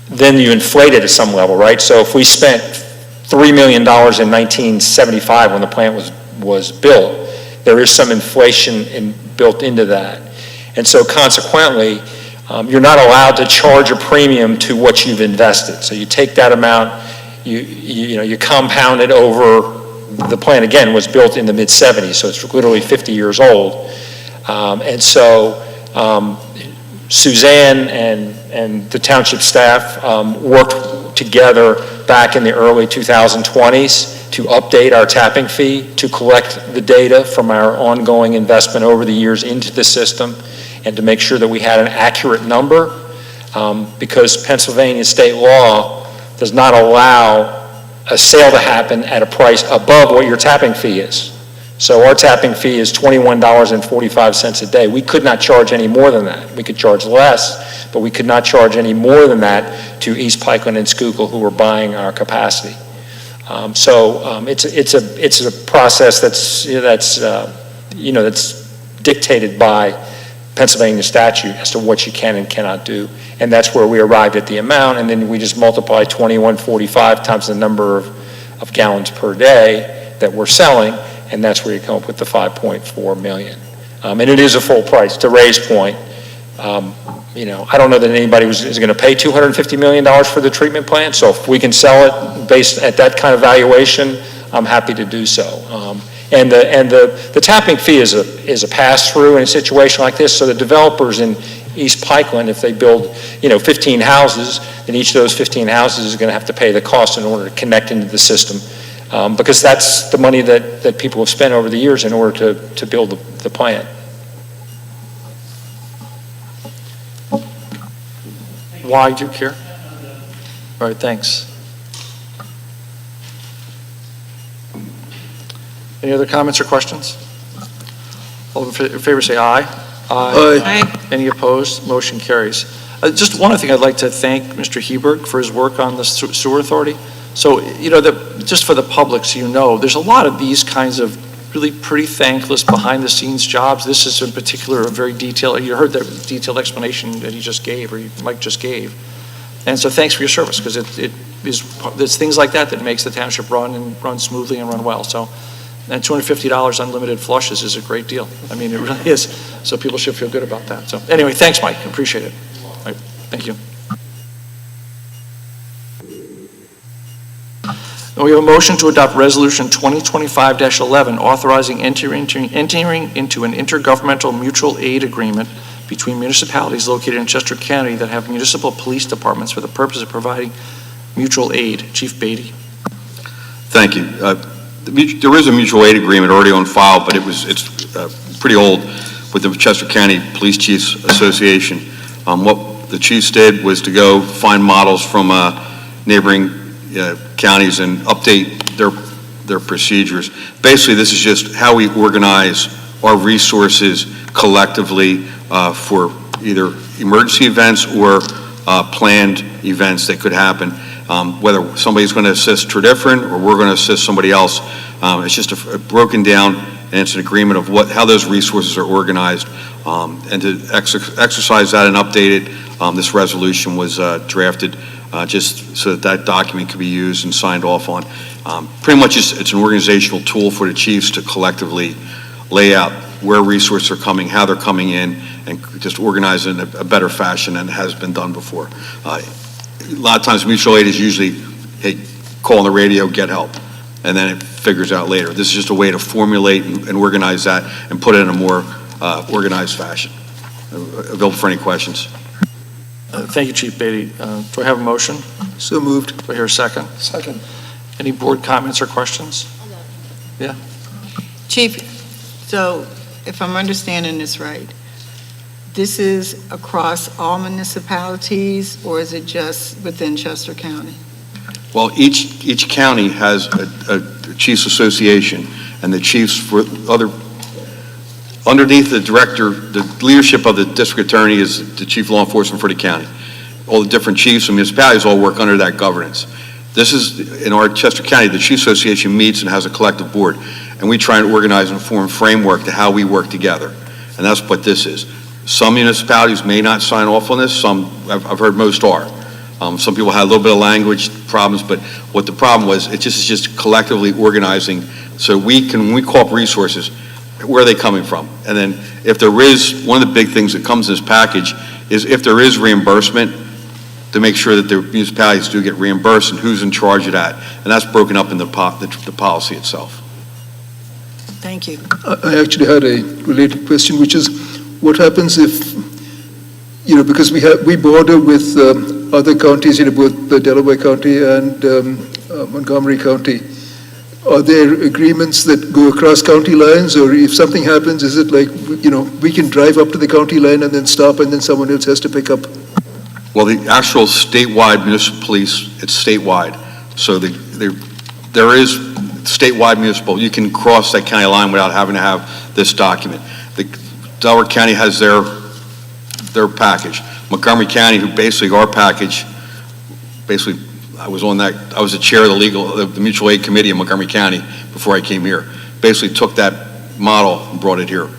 then you inflate it at some level, right? So if we spent $3 million in 1975 when the plant was built, there is some inflation built into that. And so consequently, you're not allowed to charge a premium to what you've invested. So you take that amount, you compound it over, the plant again was built in the mid-70s, so it's literally 50 years old. And so Suzanne and the township staff worked together back in the early 2020s to update our tapping fee, to collect the data from our ongoing investment over the years into the system, and to make sure that we had an accurate number, because Pennsylvania state law does not allow a sale to happen at a price above what your tapping fee is. So our tapping fee is $21.45 a day. We could not charge any more than that. We could charge less, but we could not charge any more than that to East Pikeland and Schuylkill, who were buying our capacity. It's a process that's dictated by Pennsylvania statute as to what you can and cannot do. And that's where we arrived at the amount, and then we just multiply 21.45 times the number of gallons per day that we're selling, and that's where you come up with the 5.4 million. And it is a full price. To Ray's point, I don't know that anybody is going to pay $250 million for the treatment plant, so if we can sell it based at that kind of valuation, I'm happy to do so. And the tapping fee is a pass-through in a situation like this, so the developers in East Pikeland, if they build 15 houses, then each of those 15 houses is going to have to pay the cost in order to connect into the system, because that's the money that people have spent over the years in order to build the plant. Why do you care? All right, thanks. Any other comments or questions? All in favor say aye. Aye. Any opposed? Motion carries. Just one other thing, I'd like to thank Mr. Heberg for his work on the sewer authority. So, just for the public, so you know, there's a lot of these kinds of really pretty thankless behind-the-scenes jobs. This is in particular a very detailed, you heard that detailed explanation that he just gave, or Mike just gave. And so thanks for your service, because it's things like that that makes the township run smoothly and run well. So, and $250 unlimited flushes is a great deal. I mean, it really is. So people should feel good about that. So anyway, thanks, Mike. Appreciate it. All right, thank you. And we have a motion to adopt Resolution 2025-11, authorizing entering into an intergovernmental mutual aid agreement between municipalities located in Chester County that have municipal police departments for the purpose of providing mutual aid. Chief Beatty. Thank you. There is a mutual aid agreement already on file, but it's pretty old with the Chester County Police Chiefs Association. What the chiefs did was to go find models from neighboring counties and update their procedures. Basically, this is just how we organize our resources collectively for either emergency events or planned events that could happen. Whether somebody's going to assist Tredyffrin or we're going to assist somebody else, it's just broken down, and it's an agreement of how those resources are organized. And to exercise that and update it, this resolution was drafted just so that document could be used and signed off on. Pretty much it's an organizational tool for the chiefs to collectively lay out where resources are coming, how they're coming in, and just organize it in a better fashion than has been done before. A lot of times mutual aid is usually, hey, call on the radio, get help, and then it figures out later. This is just a way to formulate and organize that and put it in a more organized fashion. Available for any questions. Thank you, Chief Beatty. Do I have a motion? So moved. Do I hear a second? Second. Any board comments or questions? Yeah. Chief, so if I'm understanding this right, this is across all municipalities, or is it just within Chester County? Well, each county has a chiefs association, and the chiefs for underneath the director, the leadership of the district attorney is the chief law enforcement for the county. All the different chiefs and municipalities all work under that governance. This is, in our Chester County, the Chiefs Association meets and has a collective board, and we try and organize and form framework to how we work together, and that's what this is. Some municipalities may not sign off on this, some, I've heard most are. Some people had a little bit of language problems, but what the problem was, it just is just collectively organizing, so when we call up resources, where are they coming from? And then if there is, one of the big things that comes in this package is if there is reimbursement, to make sure that the municipalities do get reimbursed and who's in charge of that. And that's broken up in the policy itself. Thank you. I actually had a related question, which is what happens if, because we border with other counties, both the Delaware County and Montgomery County. are there agreements that go across county lines, or if something happens, is it like, we can drive up to the county line and then stop, and then someone else has to pick up? Well, the actual statewide municipal police, it's statewide. So there is statewide municipal, you can cross that county line without having to have this document. Delaware County has their package. Montgomery County, who basically our package, basically I was the chair of the mutual aid committee in Montgomery County before I came here. Basically took that model and brought it here,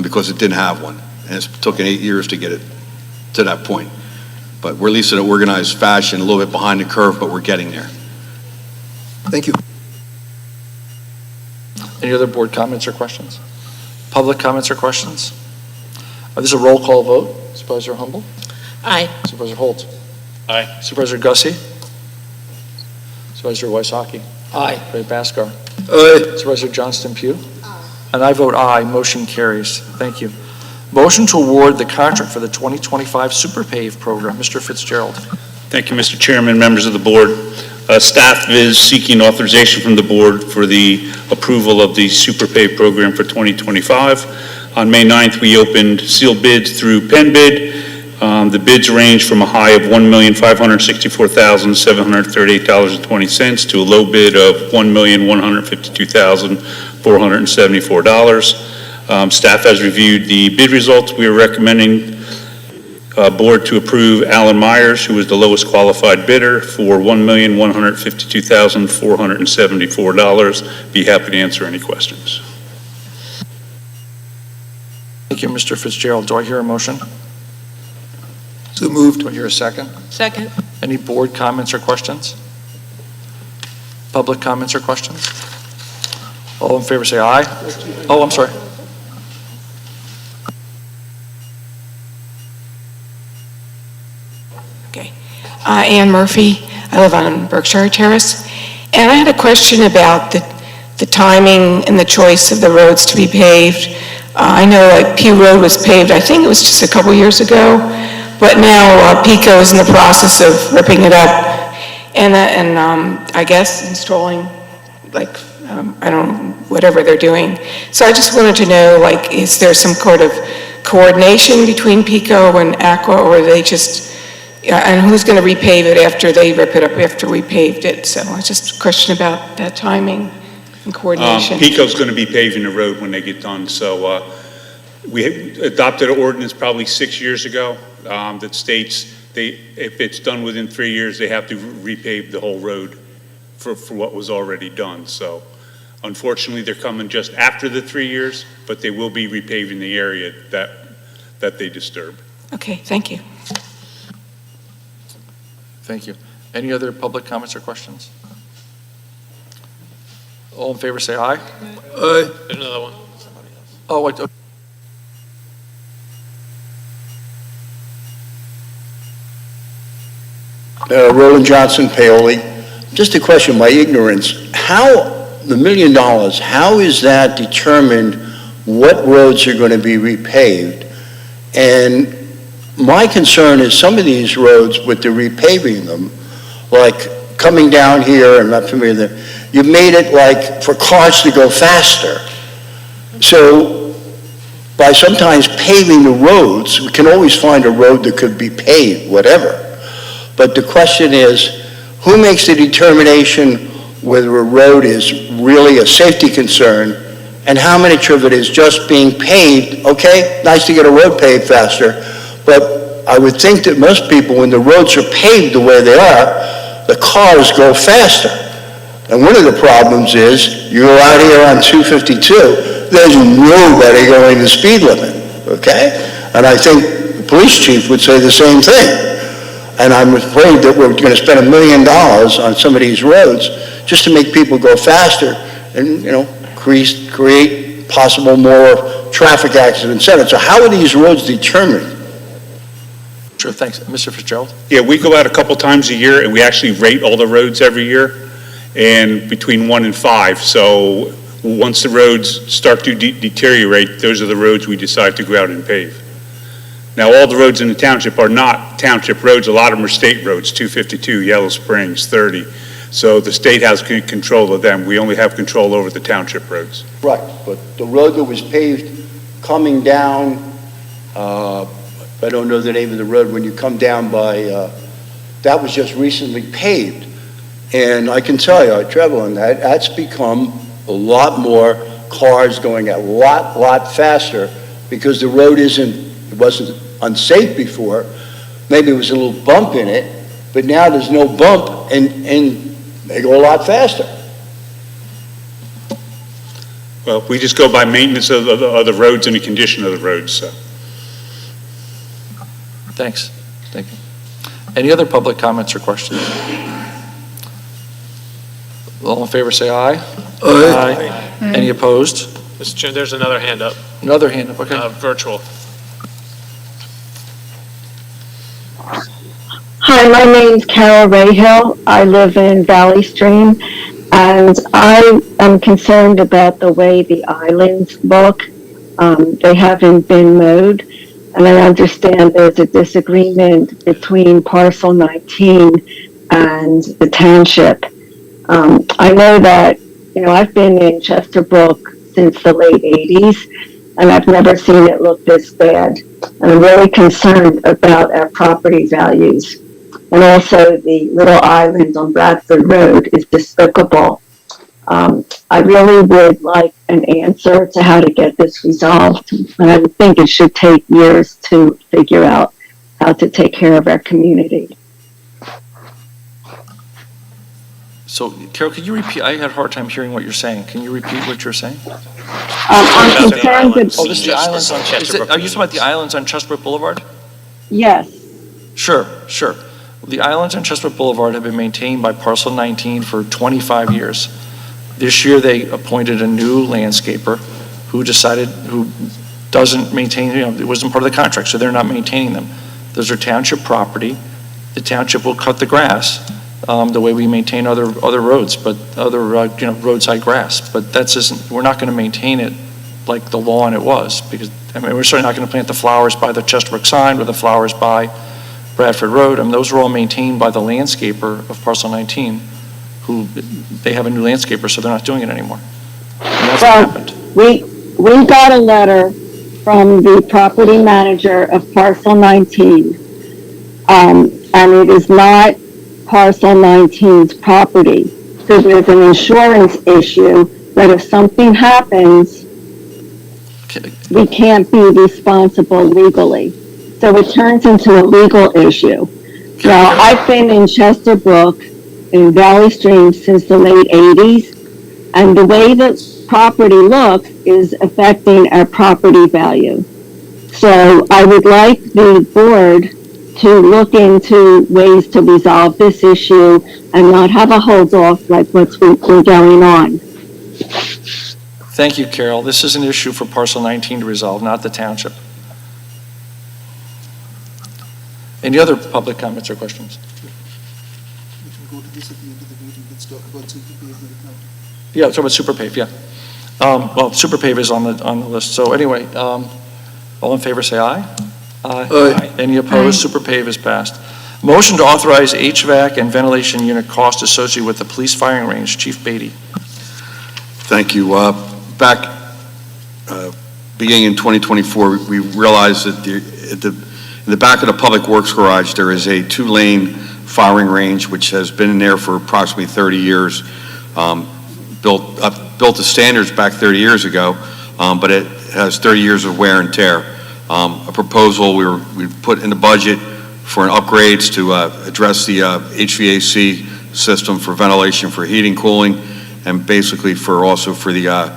because it didn't have one. And it's taken 8 years to get it to that point. But we're at least in an organized fashion, a little bit behind the curve, but we're getting there. Thank you. Any other board comments or questions? Public comments or questions? This is a roll call vote. Supervisor Humble? Aye. Supervisor Holt? Aye. Supervisor Gussie? Supervisor Wysocki? Aye. Ray Baskar? Aye. Supervisor Johnston Pugh? And I vote aye. Motion carries. Thank you. Motion to award the contract for the 2025 Super Pave program. Mr. Fitzgerald. Thank you, Mr. Chairman, members of the board. Staff is seeking authorization from the board for the approval of the Super Pave program for 2025. On May 9th, we opened sealed bids through Penn Bid. The bids range from a high of $1,564,738.20 to a low bid of $1,152,474. Staff has reviewed the bid results. We are recommending board to approve Alan Myers, who is the lowest qualified bidder, for $1,152,474. Be happy to answer any questions. Thank you, Mr. Fitzgerald. Do I hear a motion? So moved. Do I hear a second? Second. Any board comments or questions? Public comments or questions? All in favor say aye. Oh, I'm sorry. Ann Murphy. I live on Berkshire Terrace. And I had a question about the timing and the choice of the roads to be paved. I know Pew Road was paved, I think it was just a couple years ago, but now Pico is in the process of ripping it up and I guess installing, I don't know, whatever they're doing. So I just wanted to know, is there some kind of coordination between Pico and Aqua, or are they just, and who's going to repave it after they rip it up, after we paved it? So it's just a question about that timing and coordination. Pico's going to be paving the road when they get done. So we adopted an ordinance probably 6 years ago that states if it's done within 3 years, they have to repave the whole road for what was already done. So unfortunately, they're coming just after the 3 years, but they will be repaving the area that they disturb. Okay, thank you. Thank you. Any other public comments or questions? All in favor say aye. Aye. Another one. Oh, wait. Roland Johnson, Paoli. Just a question, my ignorance. How, the $1 million, how is that determined what roads are going to be repaved? And my concern is some of these roads, with the repaving them, like coming down here, I'm not familiar with it, you made it like for cars to go faster. So by sometimes paving the roads, we can always find a road that could be paved, whatever. But the question is, who makes the determination whether a road is really a safety concern, and how much of it is just being paved? Okay, nice to get a road paved faster, but I would think that most people, when the roads are paved the way they are, the cars go faster. And one of the problems is, you go out here on 252, there's nobody going the speed limit, okay? And I think the police chief would say the same thing. And I'm afraid that we're going to spend $1 million on some of these roads just to make people go faster and, create possible more traffic accidents. So how are these roads determined? Sure, thanks. Mr. Fitzgerald? Yeah, we go out a couple times a year and we actually rate all the roads every year, and between 1 and 5. So once the roads start to deteriorate, those are the roads we decide to go out and pave. Now, all the roads in the township are not township roads. A lot of them are state roads, 252, Yellow Springs, 30. So the state has control of them. We only have control over the township roads. Right, but the road that was paved coming down, I don't know the name of the road, when you come down by, that was just recently paved. And I can tell you, I travel on that, that's become a lot more cars going a lot faster because the road it wasn't unsafe before. Maybe there was a little bump in it, but now there's no bump and they go a lot faster. Well, we just go by maintenance of the roads and the condition of the roads, so. Thanks. Thank you. Any other public comments or questions? All in favor, say aye. Aye. Any opposed? Mr. Chair, there's another hand up, Another hand up, okay. virtual. Hi, my name's Carol Rayhill. I live in Valley Stream, and I am concerned about the way the islands look. They haven't been mowed, and I understand there's a disagreement between Parcel 19 and the Township. I know that, I've been in Chesterbrook since the late 80s, and I've never seen it look this bad. And I'm really concerned about our property values. And also the little island on Bradford Road is despicable. I really would like an answer to how to get this resolved. And I would think it should take years to figure out how to take care of our community. So, Carol, could you repeat? I had a hard time hearing what you're saying. Can you repeat what you're saying? I'm concerned that... Oh, this is the islands on Chesterbrook. Are you talking about the islands on Chesterbrook Boulevard? Yes. Sure. The islands on Chesterbrook Boulevard have been maintained by Parcel 19 for 25 years. This year, they appointed a new landscaper who doesn't maintain, it wasn't part of the contract, so they're not maintaining them. Those are township property. The township will cut the grass the way we maintain other roads, but roadside grass. But we're not going to maintain it like the lawn it was, because we're certainly not going to plant the flowers by the Chesterbrook sign or the flowers by Bradford Road. Those are all maintained by the landscaper of Parcel 19, who they have a new landscaper, so they're not doing it anymore. And that's what happened. We got a letter from the property manager of Parcel 19, and it is not Parcel 19's property. So there's an insurance issue that if something happens, we can't be responsible legally. So it turns into a legal issue. Now, I've been in Chesterbrook in Valley Stream since the late 80s, and the way the property looks is affecting our property value. So I would like the board to look into ways to resolve this issue and not have a hold off like what's been going on. Thank you, Carol. This is an issue for Parcel 19 to resolve, not the township. Any other public comments or questions? We can go to this at the end of the meeting. Let's talk about Superpave right now. Yeah, talk about Superpave, yeah. Well, Superpave is on the list. So anyway, all in favor say aye. Aye. Any opposed? Superpave is passed. Motion to authorize HVAC and ventilation unit cost associated with the police firing range. Chief Beatty. Thank you. Back beginning in 2024, we realized that in the back of the Public Works garage, there is a 2-lane firing range, which has been in there for approximately 30 years. Built to standards back 30 years ago, but it has 30 years of wear and tear. A proposal we put in the budget for an upgrades to address the HVAC system for ventilation, for heating, cooling, and basically for the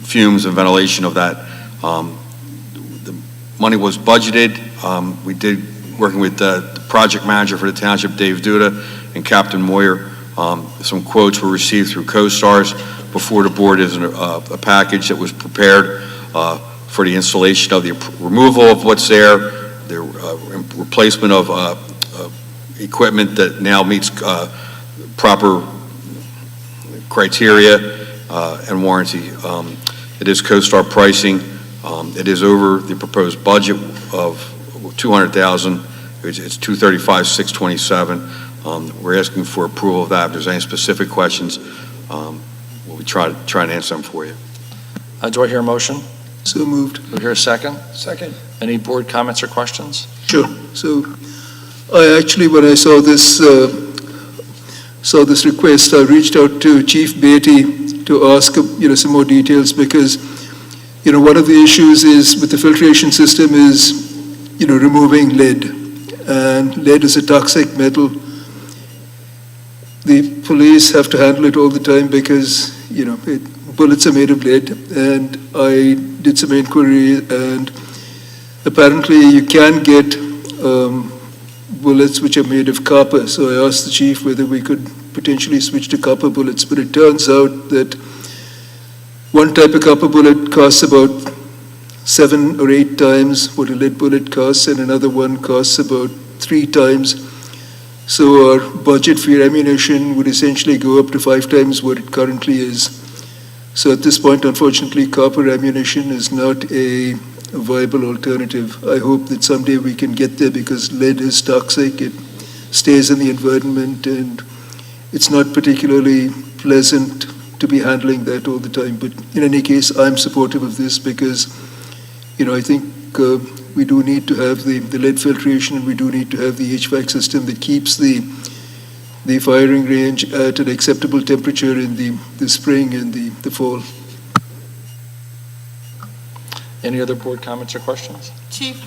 fumes and ventilation of that. The money was budgeted. We did, working with the project manager for the township, Dave Duda, and Captain Moyer. Some quotes were received through CoStars. Before the board is a package that was prepared for the installation of the removal of what's there, the replacement of equipment that now meets proper criteria and warranty. It is CoStar pricing. It is over the proposed budget of $200,000. It's $235,627. We're asking for approval of that. If there's any specific questions, we'll try and answer them for you. Do I hear a motion? So moved. Do I hear a second? Second. Any board comments or questions? Sure. So I actually, when I saw this request, I reached out to Chief Beatty to ask, some more details because, one of the issues is with the filtration system is, removing lead. And lead is a toxic metal. The police have to handle it all the time because, bullets are made of lead. And I did some inquiry, and apparently you can get bullets which are made of copper. So I asked the chief whether we could potentially switch to copper bullets, but it turns out that one type of copper bullet costs about 7 or 8 times what a lead bullet costs, and another one costs about 3 times. So our budget for ammunition would essentially go up to 5 times what it currently is. So at this point, unfortunately, copper ammunition is not a viable alternative. I hope that someday we can get there because lead is toxic. It stays in the environment, and it's not particularly pleasant to be handling that all the time. But in any case, I'm supportive of this because, I think we do need to have the lead filtration, and we do need to have the HVAC system that keeps the firing range at an acceptable temperature in the spring and the fall. Any other board comments or questions? Chief,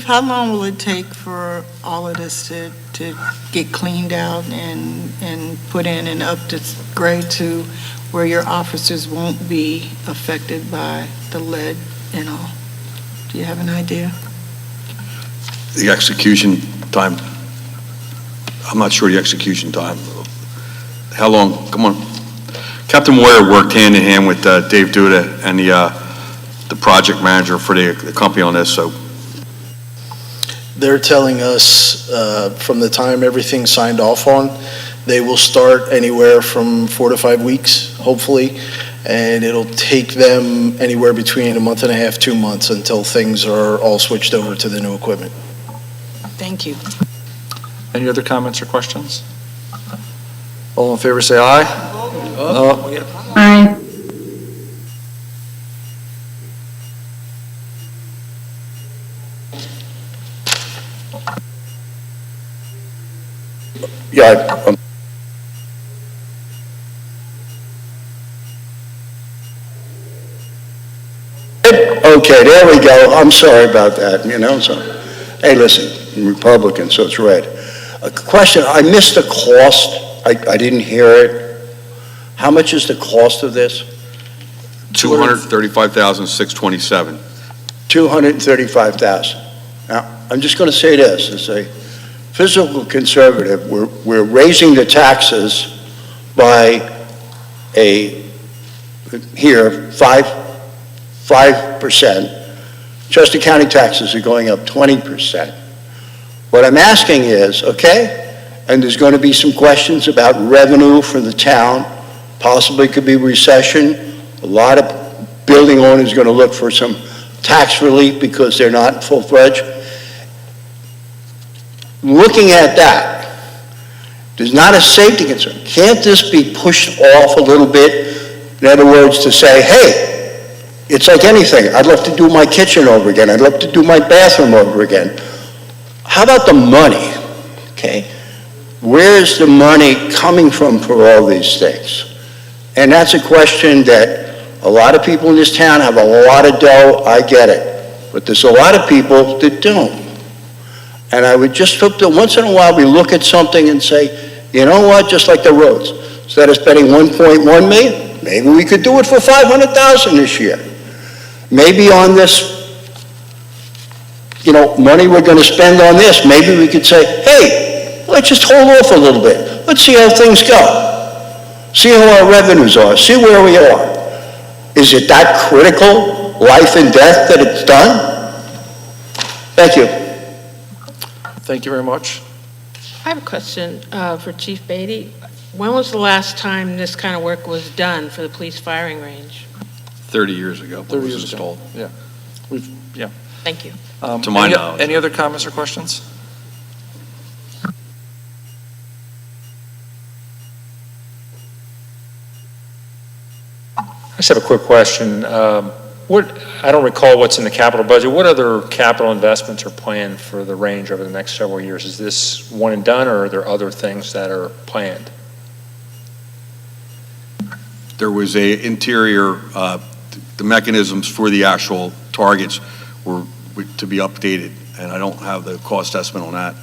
how long will it take for all of this to get cleaned out and put in and up to grade to where your officers won't be affected by the lead and all? Do you have an idea? The execution time, I'm not sure the execution time. How long? Come on. Captain Moyer worked hand in hand with Dave Duda and the project manager for the company on this, so. They're telling us from the time everything's signed off on, they will start anywhere from 4 to 5 weeks, hopefully, and it'll take them anywhere between a month and a half, 2 months until things are all switched over to the new equipment. Thank you. Any other comments or questions? All in favor, say aye. Aye. Yeah, okay, there we go. I'm sorry about that, so. Hey, listen, I'm Republican, so it's red. A question, I missed the cost. I didn't hear it. How much is the cost of this? $235,627. $235,000. Now, I'm just going to say this, as a fiscal conservative, we're raising the taxes by 5%. Chester County taxes are going up 20%. What I'm asking is, okay, and there's going to be some questions about revenue for the town, possibly could be recession. A lot of building owners are going to look for some tax relief because they're not full-fledged. Looking at that, there's not a safety concern. Can't this be pushed off a little bit? In other words, to say, hey, it's like anything. I'd love to do my kitchen over again. I'd love to do my bathroom over again. How about the money? Okay, where's the money coming from for all these things? And that's a question that a lot of people in this town have a lot of dough. I get it, but there's a lot of people that don't. And I would just hope that once in a while we look at something and say, you know what, just like the roads, instead of spending 1.1 million, maybe we could do it for 500,000 this year. Maybe on this, money we're going to spend on this, maybe we could say, hey, let's just hold off a little bit. Let's see how things go. See how our revenues are. See where we are. Is it that critical, life and death, that it's done? Thank you. Thank you very much. I have a question for Chief Beatty. When was the last time this kind of work was done for the police firing range? 30 years ago. 30 years ago. Yeah. Yeah. Thank you. To my knowledge. Any other comments or questions? just have a quick question. I don't recall what's in the capital budget. What other capital investments are planned for the range over the next several years? Is this one and done, or are there other things that are planned? There was a interior, the mechanisms for the actual targets were to be updated, and I don't have the cost estimate on that.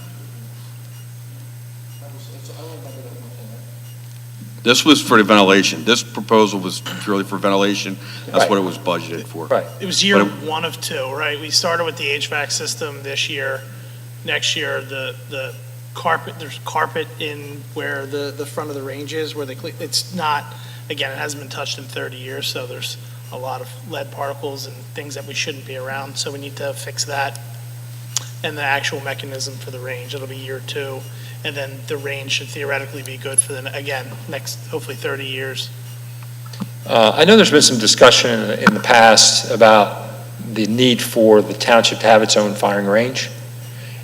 This was for the ventilation. This proposal was purely for ventilation. That's what it was budgeted for. Right. It was year one of two, right? We started with the HVAC system this year. Next year, the carpet, there's carpet in where the front of the range is, where it's not, again, it hasn't been touched in 30 years, so there's a lot of lead particles and things that we shouldn't be around, so we need to fix that. And the actual mechanism for the range, it'll be year two. And then the range should theoretically be good for again, next, hopefully 30 years. I know there's been some discussion in the past about the need for the township to have its own firing range.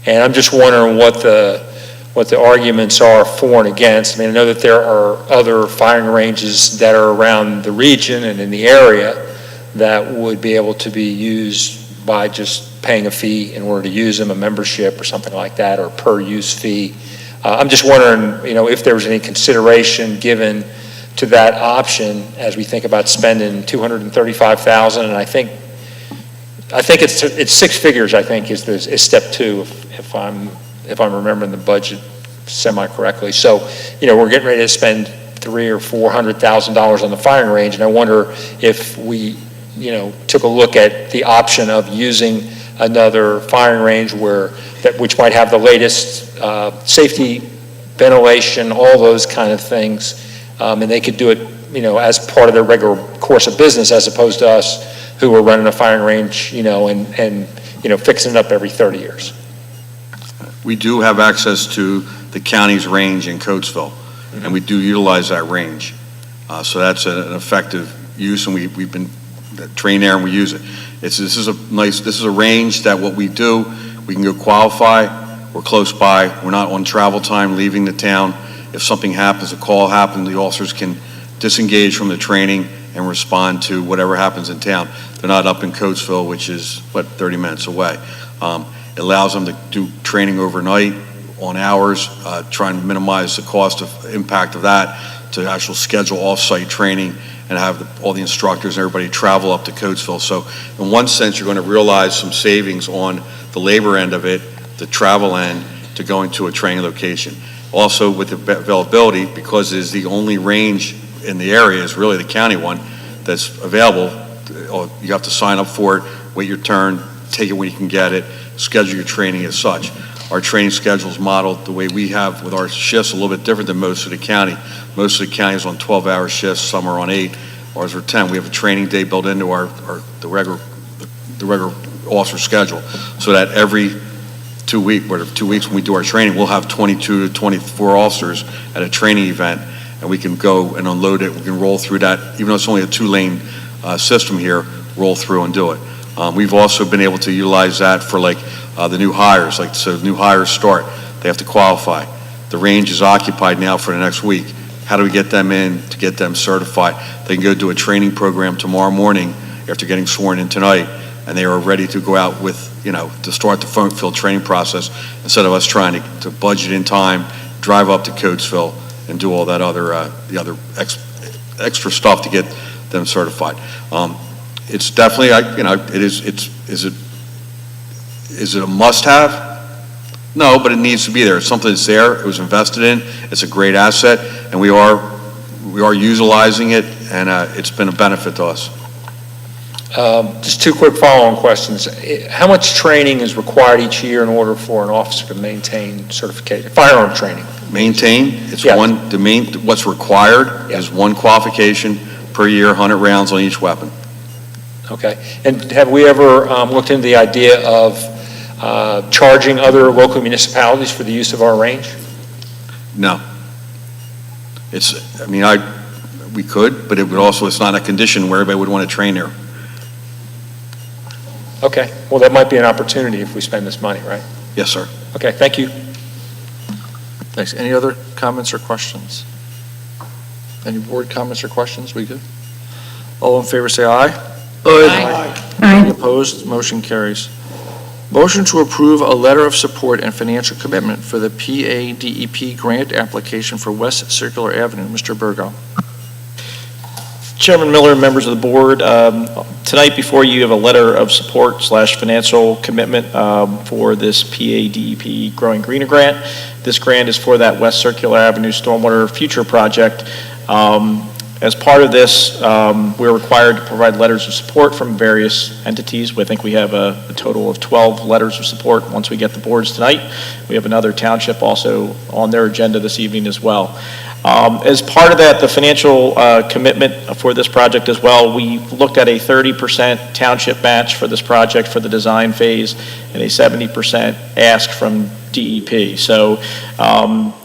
And I'm just wondering what the arguments are for and against. I mean, I know that there are other firing ranges that are around the region and in the area that would be able to be used by just paying a fee in order to use them, a membership or something like that, or per use fee. I'm just wondering, if there was any consideration given to that option as we think about spending $235,000, and I think it's six figures. I think is step two, if I'm remembering the budget semi correctly. So, we're getting ready to spend $300,000 or $400,000 on the firing range, and I wonder if we, took a look at the option of using another firing range which might have the latest safety, ventilation, all those kind of things, and they could do it, as part of their regular course of business, as opposed to us who are running a firing range, and fixing it up every 30 years. We do have access to the county's range in Coatesville, and we do utilize that range. So that's an effective use, and we've been trained there and we use it. This is a range that what we do, we can go qualify, we're close by, we're not on travel time leaving the town. If something happens, a call happens, the officers can disengage from the training and respond to whatever happens in town. They're not up in Coatesville, which is, 30 minutes away. It allows them to do training overnight on hours, trying to minimize the cost of impact of that, to actual schedule off-site training and have all the instructors and everybody travel up to Coatesville. So in one sense, you're going to realize some savings on the labor end of it, the travel end, to going to a training location. Also with the availability, because it is the only range in the area, is really the county one that's available. You have to sign up for it, wait your turn, take it when you can get it, schedule your training as such. Our training schedule is modeled the way we have with our shifts, a little bit different than most of the county. Most of the county is on 12-hour shifts, some are on 8, ours are 10. We have a training day built into the regular officer schedule, so that every 2 weeks when we do our training, we'll have 22 to 24 officers at a training event, and we can go and unload it. We can roll through that, even though it's only a 2-lane system here, roll through and do it. We've also been able to utilize that for the new hires. So new hires start, they have to qualify. The range is occupied now for the next week. How do we get them in to get them certified? They can go do a training program tomorrow morning after getting sworn in tonight, and they are ready to go out with, to start the field training process, instead of us trying to budget in time, drive up to Coatesville, and do all that the other extra stuff to get them certified. It's definitely, is it a must-have? No, but it needs to be there. It's something that's there. It was invested in. It's a great asset, and we are utilizing it, and it's been a benefit to us. Just two quick follow-on questions. How much training is required each year in order for an officer to maintain certification, firearm training? Maintain, it's what's required is one qualification per year, 100 rounds on each weapon. Okay. And have we ever looked into the idea of charging other local municipalities for the use of our range? No. We could, but it's not a condition where everybody would want to train there. Okay. Well, that might be an opportunity if we spend this money, right? Yes, sir. Okay. Thank you. Thanks. Any other comments or questions? Any board comments or questions? We good? All in favor, say aye. Aye. Any opposed? Motion carries. Motion to approve a letter of support and financial commitment for the PADEP grant application for West Circular Avenue. Mr. Burgo. Chairman Miller, members of the board, tonight before you have a letter of support / financial commitment for this PADEP Growing Greener grant. This grant is for that West Circular Avenue Stormwater Future Project. As part of this, we're required to provide letters of support from various entities. I think we have a total of 12 letters of support once we get the boards tonight. We have another township also on their agenda this evening as well. As part of that, the financial commitment for this project as well, we looked at a 30% township match for this project for the design phase and a 70% ask from DEP. So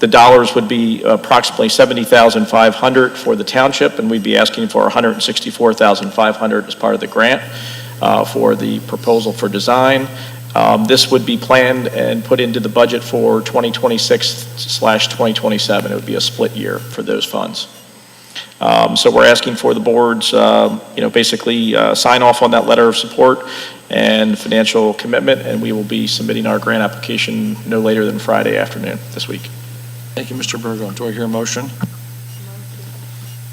the dollars would be approximately $70,500 for the township, and we'd be asking for $164,500 as part of the grant for the proposal for design. This would be planned and put into the budget for 2026/2027. It would be a split year for those funds. So we're asking for the board's, basically sign off on that letter of support and financial commitment, and we will be submitting our grant application no later than Friday afternoon this week. Thank you, Mr. Burgo. Do I hear a motion?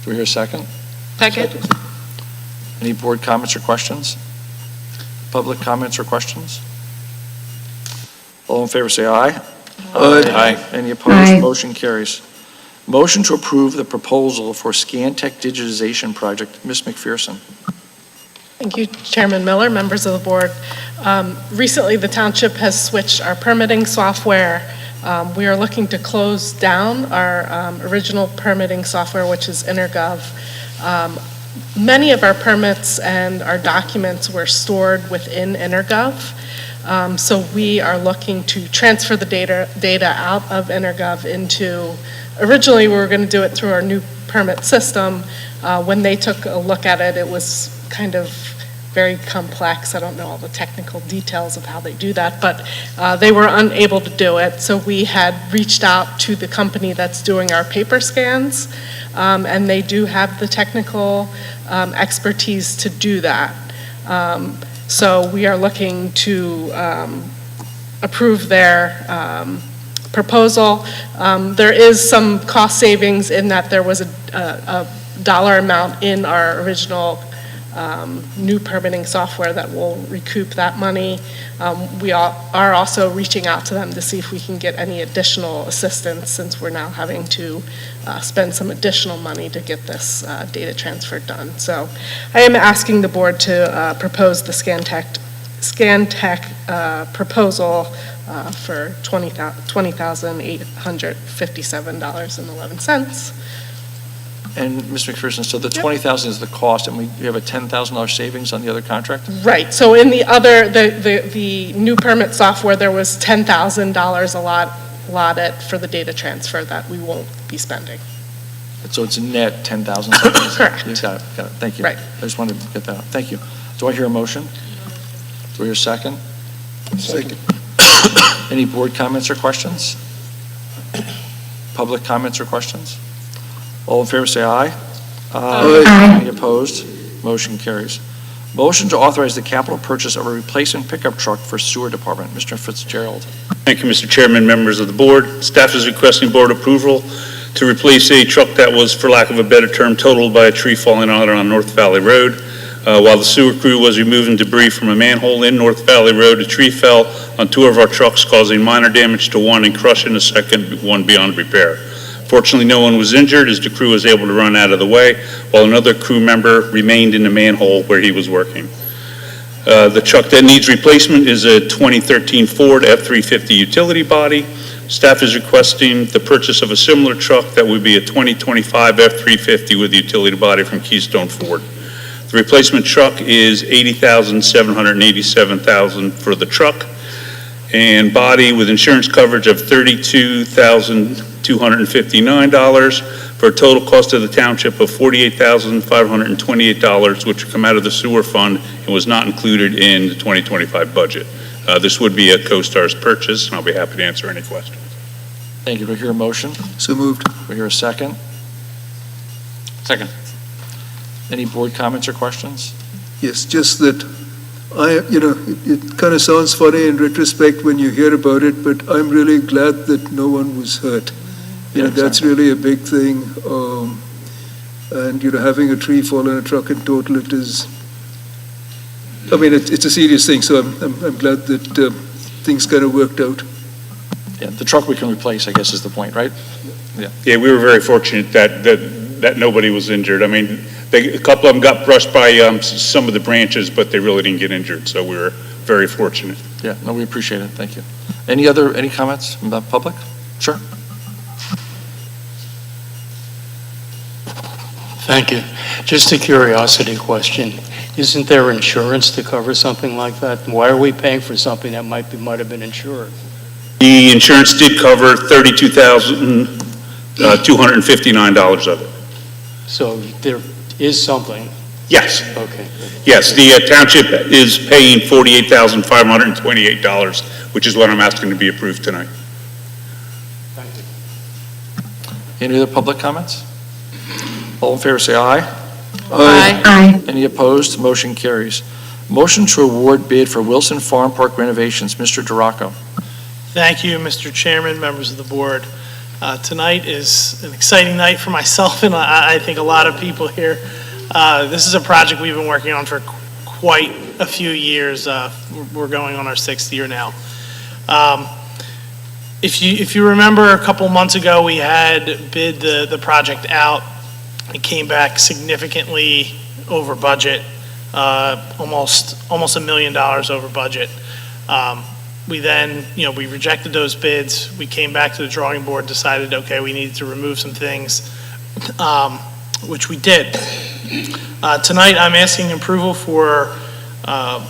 Do we hear a second? Second. Any board comments or questions? Public comments or questions? All in favor say aye. Aye. Any opposed? Motion carries. Motion to approve the proposal for Scantech digitization project. Ms. McPherson. Thank you, Chairman Miller, members of the board. Recently, the township has switched our permitting software. We are looking to close down our original permitting software, which is InterGov. Many of our permits and our documents were stored within InterGov. So we are looking to transfer the data out of InterGov into, originally we were going to do it through our new permit system. When they took a look at it, it was kind of very complex. I don't know all the technical details of how they do that, but they were unable to do it. So we had reached out to the company that's doing our paper scans, and they do have the technical expertise to do that. So we are looking to approve their proposal. There is some cost savings in that there was a dollar amount in our original new permitting software that will recoup that money. We are also reaching out to them to see if we can get any additional assistance, since we're now having to spend some additional money to get this data transfer done. So I am asking the board to propose the Scantech proposal for $20,857.11. And Ms. McPherson, so the $20,000 is the cost, and we have a $10,000 savings on the other contract? Right, so in the other, the new permit software, there was $10,000 allotted for the data transfer that we won't be spending. So it's net 10,000? Correct. You got it, thank you. Right. I just wanted to get that out. Thank you. Do I hear a motion? Do I hear a second? Second. Any board comments or questions? Public comments or questions? All in favor say aye. Aye. Any opposed? Motion carries. Motion to authorize the capital purchase of a replacement pickup truck for sewer department. Mr. Fitzgerald. Thank you, Mr. Chairman, members of the board. Staff is requesting board approval to replace a truck that was, for lack of a better term, totaled by a tree falling on it on North Valley Road. While the sewer crew was removing debris from a manhole in North Valley Road, a tree fell on two of our trucks, causing minor damage to one and crushing the second one beyond repair. Fortunately, no one was injured as the crew was able to run out of the way, while another crew member remained in the manhole where he was working. The truck that needs replacement is a 2013 Ford F-350 utility body. Staff is requesting the purchase of a similar truck that would be a 2025 F-350 with a utility body from Keystone Ford. The replacement truck is $80,787,000 for the truck, and body with insurance coverage of $32,259 for a total cost of the township of $48,528, which will come out of the sewer fund and was not included in the 2025 budget. This would be a CoStar's purchase, and I'll be happy to answer any questions. Thank you. Do I hear a motion? So moved. Do I hear a second? Second. Any board comments or questions? Yes, just that it kind of sounds funny in retrospect when you hear about it, but I'm really glad that no one was hurt. That's really a big thing. And, having a tree fall on a truck and total it is, it's a serious thing, so I'm glad that things kind of worked out. Yeah, the truck we can replace, I guess, is the point, right? Yeah, we were very fortunate that nobody was injured. I mean, a couple of them got brushed by some of the branches, but they really didn't get injured, so we were very fortunate. Yeah, no, we appreciate it. Thank you. Any comments from the public? Sure. Thank you. Just a curiosity question. Isn't there insurance to cover something like that? Why are we paying for something that might have been insured? The insurance did cover $32,259 of it. So there is something? Yes. Okay. Yes, the township is paying $48,528, which is what I'm asking to be approved tonight. Thank you. Any other public comments? All in favor, say aye. Aye. Any opposed? Motion carries. Motion to award bid for Wilson Farm Park renovations. Mr. Duraco. Thank you, Mr. Chairman, members of the board. Tonight is an exciting night for myself and I think a lot of people here. This is a project we've been working on for quite a few years. We're going on our 6th year now. If you remember a couple months ago, we had bid the project out. It came back significantly over budget, almost $1 million over budget. We then, we rejected those bids. We came back to the drawing board, decided, okay, we needed to remove some things, which we did. Tonight, I'm asking approval for a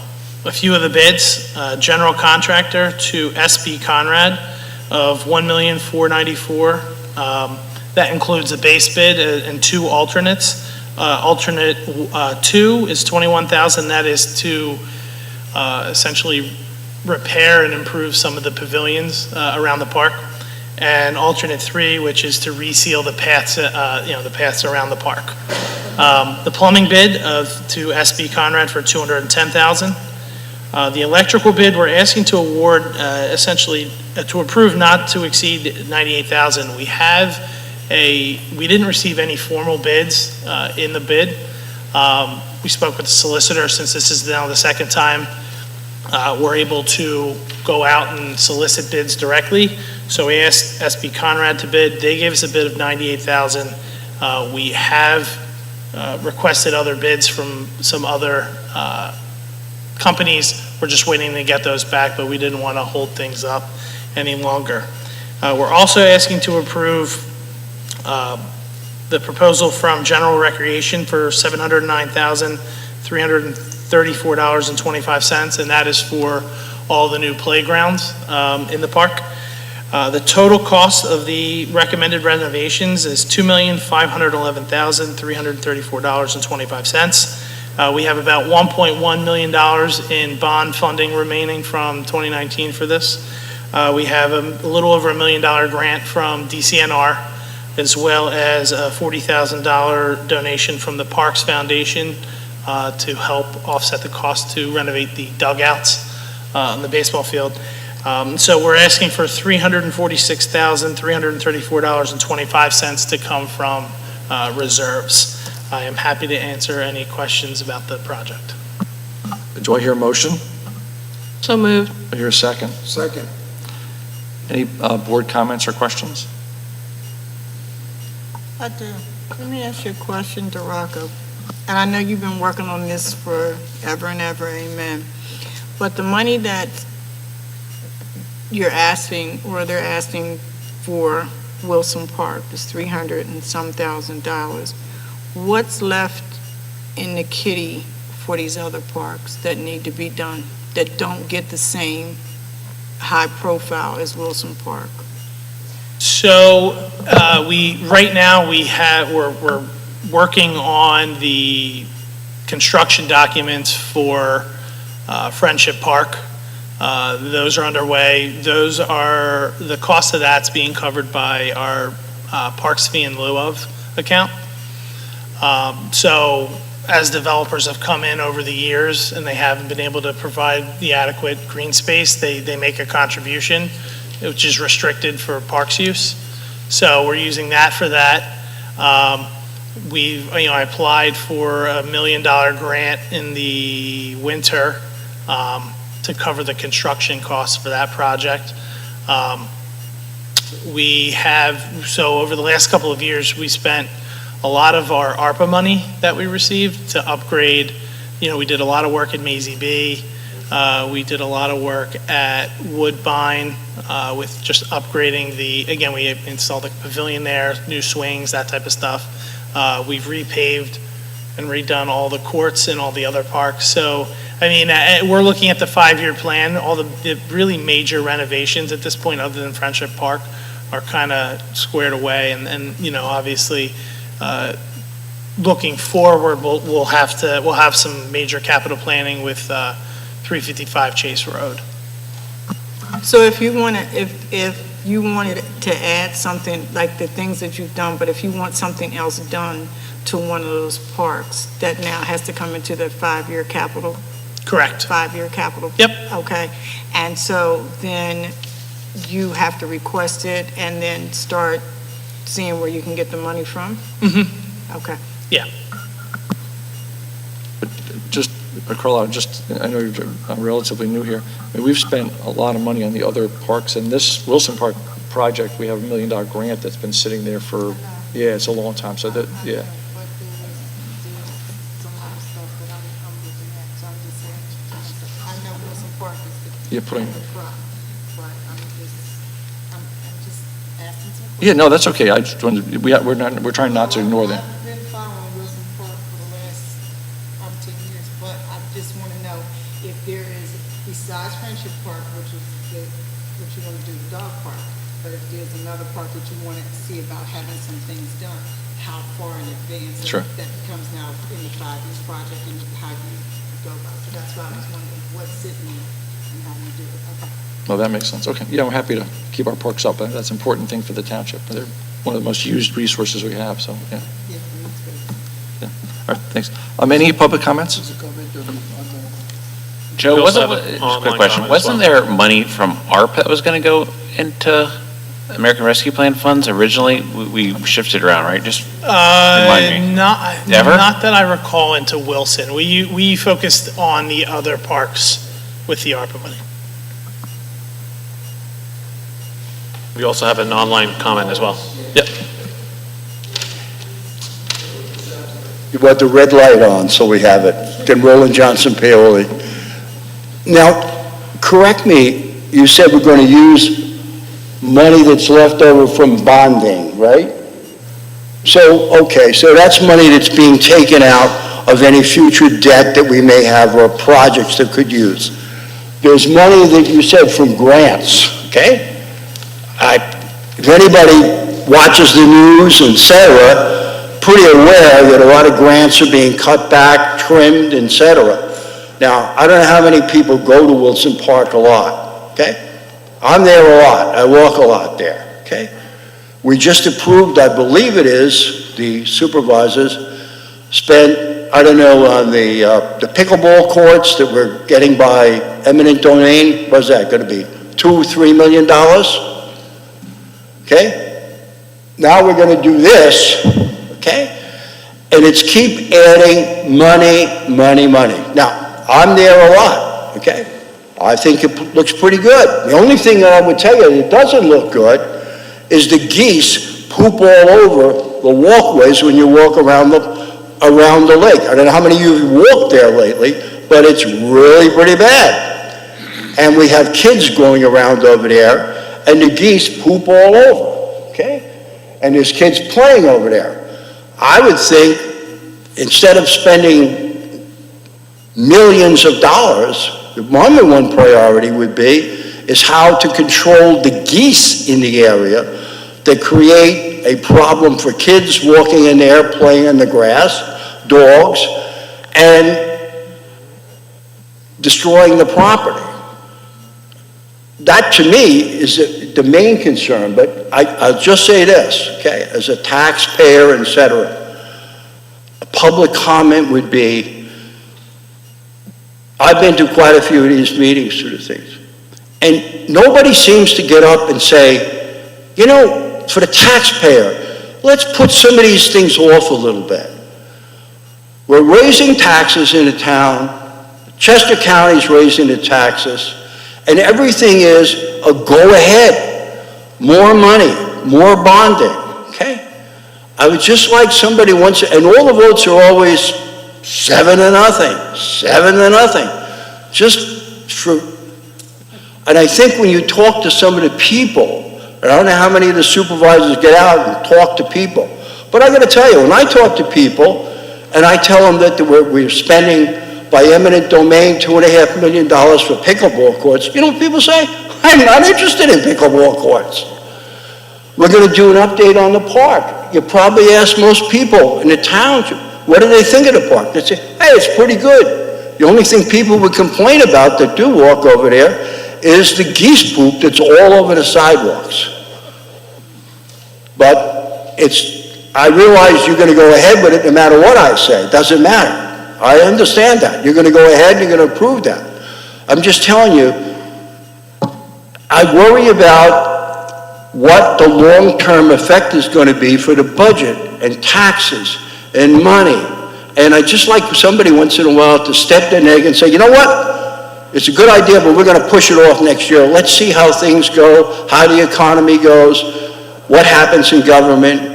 few of the bids. General contractor to SB Conrad of $1,494,000. That includes a base bid and 2 alternates. Alternate 2 is $21,000. That is to essentially repair and improve some of the pavilions around the park. And alternate 3, which is to reseal the paths, the paths around the park. The plumbing bid to SB Conrad for $210,000. The electrical bid, we're asking to award essentially to approve not to exceed $98,000. We didn't receive any formal bids in the bid. We spoke with the solicitor. Since this is now the second time, we're able to go out and solicit bids directly. So we asked SB Conrad to bid. They gave us a bid of $98,000. We have requested other bids from some other companies. We're just waiting to get those back, but we didn't want to hold things up any longer. We're also asking to approve the proposal from General Recreation for $709,334.25, and that is for all the new playgrounds in the park. The total cost of the recommended renovations is $2,511,334.25. We have about $1.1 million in bond funding remaining from 2019 for this. We have a little over $1 million grant from DCNR, as well as a $40,000 donation from the Parks Foundation to help offset the cost to renovate the dugouts on the baseball field. So we're asking for $346,334.25 to come from reserves. I am happy to answer any questions about the project. Do I hear a motion? So moved. I hear a second. Second. Any board comments or questions? I do. Let me ask you a question, Duraco. And I know you've been working on this forever and ever, amen. But the money that you're asking, or they're asking for Wilson Park, is $300 and some thousand. What's left in the kitty for these other parks that need to be done, that don't get the same high profile as Wilson Park? So right now we're working on the construction documents for Friendship Park. Those are underway. The cost of that's being covered by our Parks Fee in lieu of account. So as developers have come in over the years and they haven't been able to provide the adequate green space, they make a contribution, which is restricted for parks use. So we're using that for that. I applied for $1 million grant in the winter to cover the construction costs for that project. So over the last couple of years, we spent a lot of our ARPA money that we received to upgrade. We did a lot of work at Maisie B. We did a lot of work at Woodbine with just upgrading we installed a pavilion there, new swings, that type of stuff. We've repaved and redone all the courts and all the other parks. So, we're looking at the 5-year plan. All the really major renovations at this point, other than Friendship Park, are kind of squared away. And obviously, looking forward, we'll have some major capital planning with 355 Chase Road. So if you wanted to add something, like the things that you've done, but if you want something else done to one of those parks, that now has to come into the 5-year capital? Correct. 5-year capital? Yep. Okay. And so then you have to request it and then start seeing where you can get the money from? Mm-hmm. Okay. Yeah. Carla, I know you're relatively new here. We've spent a lot of money on the other parks, and this Wilson Park project, we have $1 million grant that's been sitting there for, it's a long time, so that, yeah. You're putting, yeah, no, that's okay. I just wanted, we're trying not to ignore that. There is, besides Friendship Park, which is what you want to do, the dog park, but if there's another park that you want to see about having some things done, how far in advance Sure. that becomes now in the 5-year project and how you go about it. So that's why I was wondering what's sitting there and how you do it. Okay. Well, that makes sense. Okay. Yeah, we're happy to keep our parks up. That's an important thing for the township. They're one of the most used resources we have, so, yeah. Yeah. All right, thanks. Any public comments? Joe, We also have just an a online quick question. comment as Wasn't well. there money from ARP that was going to go into American Rescue Plan funds originally? We shifted around, right? Just remind me. Not that I recall into Wilson. We focused on the other parks with the ARPA money. We also have an online comment as well. Yep. You want the red light on, so we have it. Then Roland Johnson Paoli. Now, correct me, you said we're going to use money that's left over from bonding, right? So, okay, so that's money that's being taken out of any future debt that we may have or projects that could use. There's money that you said from grants, okay? If anybody watches the news, etc., pretty aware that a lot of grants are being cut back, trimmed, etc. Now, I don't know how many people go to Wilson Park a lot, okay? I'm there a lot. I walk a lot there, okay? We just approved, I believe it is, the supervisors spent, I don't know, on the pickleball courts that we're getting by eminent domain. What's that going to be? $2-3 million? Okay? Now we're going to do this, okay? And it's keep adding money, money, money. Now, I'm there a lot, okay? I think it looks pretty good. The only thing that I would tell you that doesn't look good is the geese poop all over the walkways when you walk around the lake. I don't know how many of you have walked there lately, but it's really pretty bad. And we have kids going around over there, and the geese poop all over, okay? And there's kids playing over there. I would think, instead of spending millions of dollars, the number one priority would be is how to control the geese in the area that create a problem for kids walking in there, playing in the grass, dogs, and destroying the property. That, to me, is the main concern, but I'll just say this, okay, as a taxpayer, etc., public comment would be, I've been to quite a few of these meetings through the things, and nobody seems to get up and say, you know, for the taxpayer, let's put some of these things off a little bit. We're raising taxes in the town, Chester County's raising the taxes, and everything is a go-ahead. More money, more bonding, okay? I would just like somebody once, and all the votes are always 7-0, 7-0. Just for, and I think when you talk to some of the people, and I don't know how many of the supervisors get out and talk to people, but I gotta tell you, when I talk to people, and I tell them that we're spending by eminent domain $2.5 million for pickleball courts, you know what people say? I'm not interested in pickleball courts. We're going to do an update on the park. You probably ask most people in the township, what do they think of the park? They say, hey, it's pretty good. The only thing people would complain about that do walk over there is the geese poop that's all over the sidewalks. But I realize you're going to go ahead with it no matter what I say. It doesn't matter. I understand that. You're going to go ahead and you're going to approve that. I'm just telling you, I worry about what the long-term effect is going to be for the budget and taxes and money. And I just like somebody once in a while to step their neck and say, you know what? It's a good idea, but we're going to push it off next year. Let's see how things go, how the economy goes, what happens in government.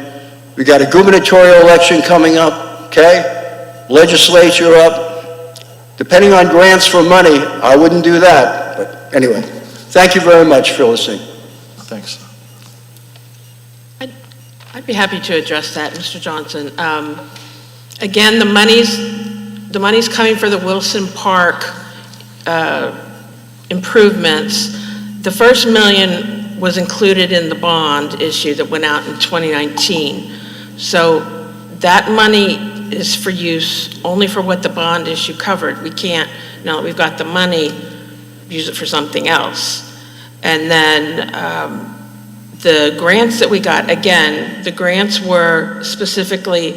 We got a gubernatorial election coming up, okay? Legislature up. Depending on grants for money, I wouldn't do that. But anyway, thank you very much for listening. Thanks. I'd be happy to address that, Mr. Johnson. Again, the money's coming for the Wilson Park improvements. The first $1 million was included in the bond issue that went out in 2019. So that money is for use only for what the bond issue covered. We can't, now that we've got the money, use it for something else. And then the grants that we got, again, the grants were specifically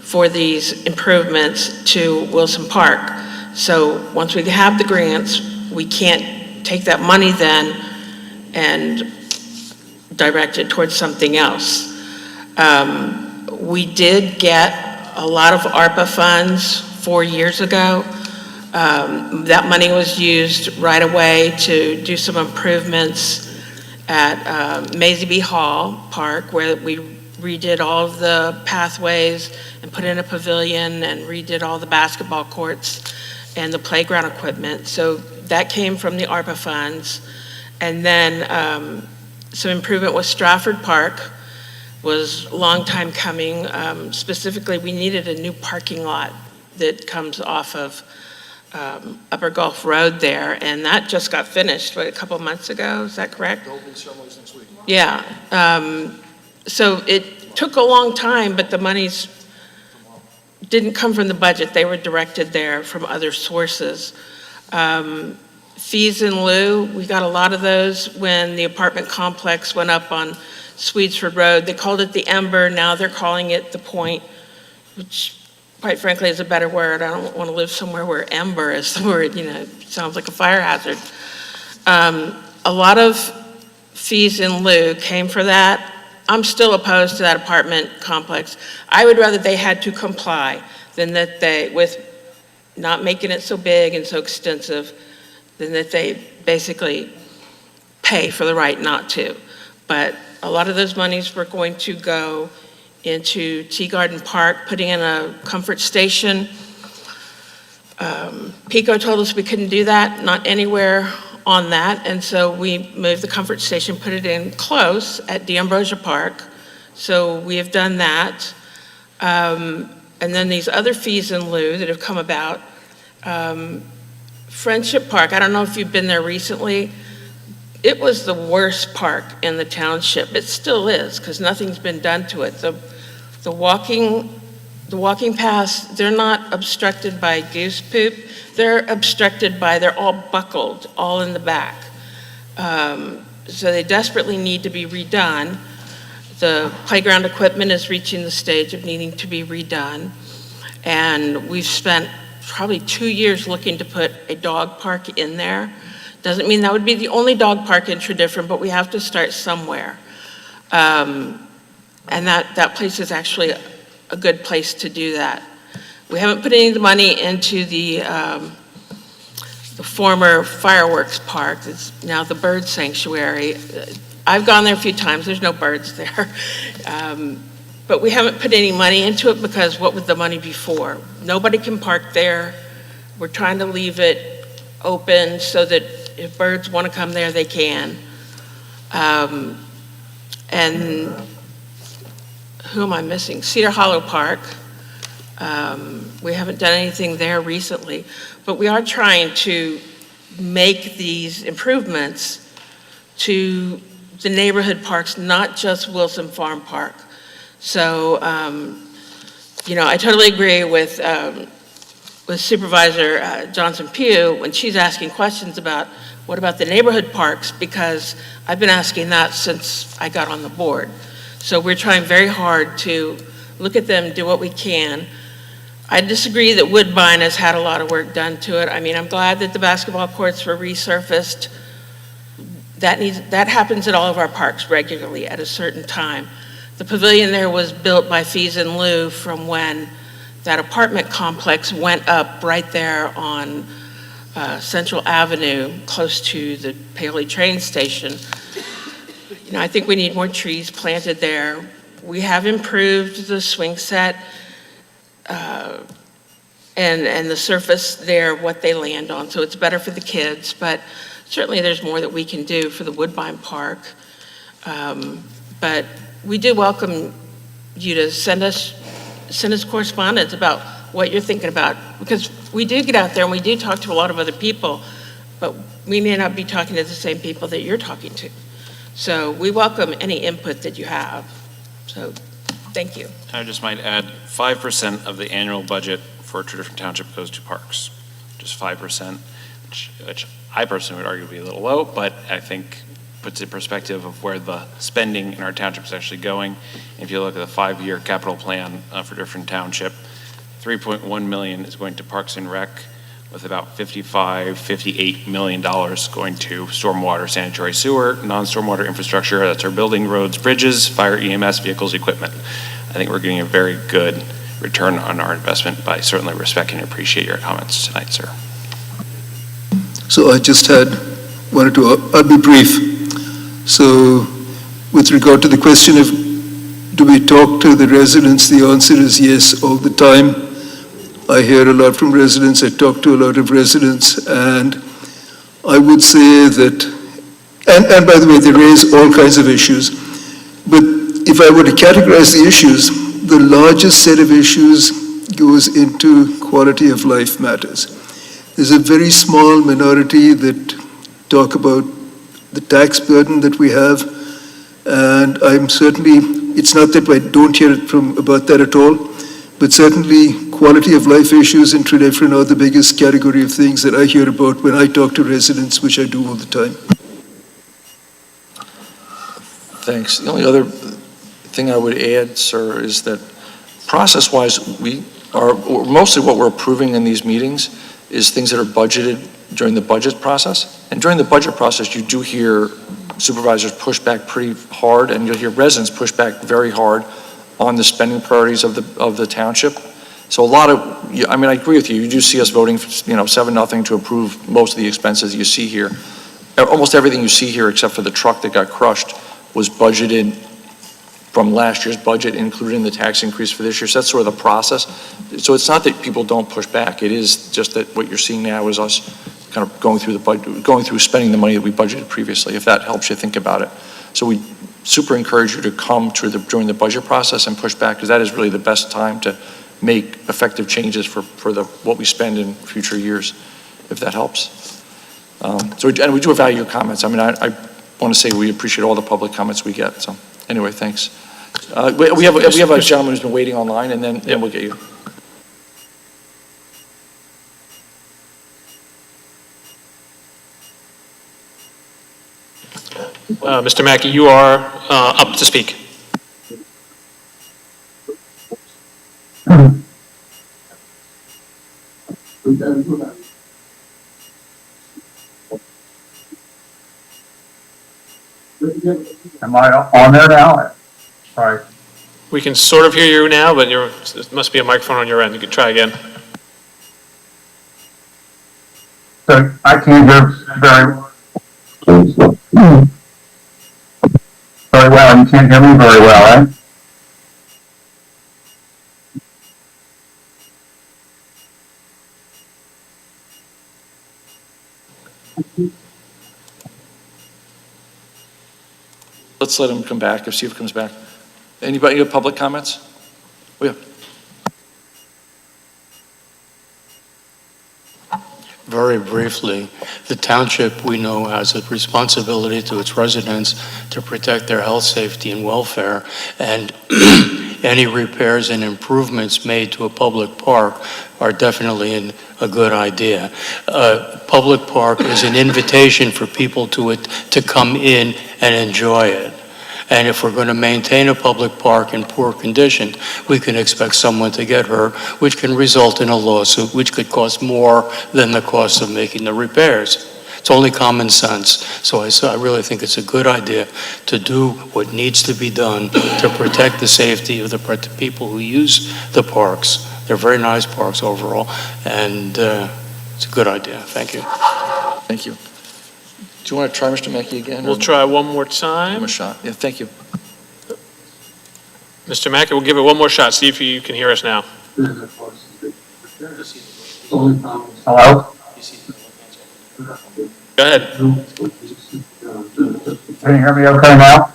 for these improvements to Wilson Park. So once we have the grants, we can't take that money then and direct it towards something else. We did get a lot of ARPA funds 4 years ago. That money was used right away to do some improvements at Maisie B. Hall Park, where we redid all of the pathways and put in a pavilion and redid all the basketball courts and the playground equipment. So that came from the ARPA funds. And then some improvement with Stratford Park was a long time coming. Specifically, we needed a new parking lot that comes off of Upper Gulf Road there, and that just got finished, a couple months ago, is that correct? Yeah. So it took a long time, but the monies didn't come from the budget. They were directed there from other sources. Fees in lieu, we got a lot of those when the apartment complex went up on Swedesford Road. They called it the Ember, now they're calling it the Point, which quite frankly is a better word. I don't want to live somewhere where Ember is the word, it sounds like a fire hazard. A lot of fees in lieu came for that. I'm still opposed to that apartment complex. I would rather they had to comply than that they, with not making it so big and so extensive, than that they basically pay for the right not to. But a lot of those monies were going to go into Tea Garden Park, putting in a comfort station. PICO told us we couldn't do that, not anywhere on that, and so we moved the comfort station, put it in close at D'Ambrosia Park. So we have done that. And then these other fees in lieu that have come about. Friendship Park, I don't know if you've been there recently. It was the worst park in the township. It still is, because nothing's been done to it. The walking paths, they're not obstructed by goose poop. They're obstructed by, they're all buckled, all in the back. So they desperately need to be redone. The playground equipment is reaching the stage of needing to be redone. And we've spent probably 2 years looking to put a dog park in there. Doesn't mean that would be the only dog park in Tredyffrin, but we have to start somewhere. And that place is actually a good place to do that. We haven't put any of the money into the former fireworks park. It's now the bird sanctuary. I've gone there a few times. There's no birds there. But we haven't put any money into it because what was the money before? Nobody can park there. We're trying to leave it open so that if birds want to come there, they can. And who am I missing? Cedar Hollow Park. We haven't done anything there recently, but we are trying to make these improvements to the neighborhood parks, not just Wilson Farm Park. So, I totally agree with Supervisor Johnson-Pugh when she's asking questions about what about the neighborhood parks, because I've been asking that since I got on the board. So we're trying very hard to look at them, do what we can. I disagree that Woodbine has had a lot of work done to it. I mean, I'm glad that the basketball courts were resurfaced. That happens at all of our parks regularly at a certain time. The pavilion there was built by fees in lieu from when that apartment complex went up right there on Central Avenue, close to the Paoli train station. I think we need more trees planted there. We have improved the swing set and the surface there, what they land on, so it's better for the kids, but certainly there's more that we can do for the Woodbine Park. But we do welcome you to send us correspondence about what you're thinking about, because we do get out there and we do talk to a lot of other people, but we may not be talking to the same people that you're talking to. So we welcome any input that you have. So thank you. I just might add 5% of the annual budget for Tredyffrin Township goes to parks. Just 5%, which I personally would argue would be a little low, but I think puts in perspective of where the spending in our township is actually going. If you look at the 5-year capital plan for Tredyffrin Township, $3.1 million is going to Parks and Rec, with about $58 million going to stormwater, sanitary sewer, non-stormwater infrastructure. That's our building, roads, bridges, fire, EMS, vehicles, equipment. I think we're getting a very good return on our investment by certainly respecting and appreciate your comments tonight, sir. So I just wanted to, I'll be brief. So with regard to the question of do we talk to the residents, the answer is yes, all the time. I hear a lot from residents, I talk to a lot of residents, and I would say that, and by the way, they raise all kinds of issues, but if I were to categorize the issues, the largest set of issues goes into quality of life matters. There's a very small minority that talk about the tax burden that we have, and I'm certainly, it's not that I don't hear it about that at all, but certainly quality of life issues in Tredyffrin are the biggest category of things that I hear about when I talk to residents, which I do all the time. Thanks. The only other thing I would add, sir, is that process-wise, mostly what we're approving in these meetings is things that are budgeted during the budget process. And during the budget process, you do hear supervisors push back pretty hard, and you'll hear residents push back very hard on the spending priorities of the township. So a lot of, I mean, I agree with you. You do see us voting, 7-0 to approve most of the expenses you see here. Almost everything you see here, except for the truck that got crushed, was budgeted from last year's budget, including the tax increase for this year. So that's sort of the process. So it's not that people don't push back. It is just that what you're seeing now is us kind of going through the budget, going through spending the money that we budgeted previously, if that helps you think about it. So we super encourage you to come during the budget process and push back, because that is really the best time to make effective changes for what we spend in future years, if that helps. And we do value your comments. I mean, I want to say we appreciate all the public comments we get. So anyway, thanks. We have a gentleman who's been waiting online, and then we'll get you. Mr. Mackey, you are up to speak. Am I on there now? Sorry. We can sort of hear you now, but it must be a microphone on your end. You can try again. So I can't hear very well. You can't hear me very well, eh? Let's let him come back, or see if he comes back. Anybody have public comments? Oh, yeah. Very briefly, the township, we know, has a responsibility to its residents to protect their health, safety, and welfare, and any repairs and improvements made to a public park are definitely a good idea. Public park is an invitation for people to come in and enjoy it. And if we're going to maintain a public park in poor condition, we can expect someone to get hurt, which can result in a lawsuit, which could cost more than the cost of making the repairs. It's only common sense. So I really think it's a good idea to do what needs to be done to protect the safety of the people who use the parks. They're very nice parks overall, and it's a good idea. Thank you. Thank you. Do you want to try Mr. Mackey again? We'll try one more time. Give him a shot. Yeah, thank you. Mr. Mackey, we'll give it one more shot. See if you can hear us now. Hello? Go ahead. Can you hear me okay now?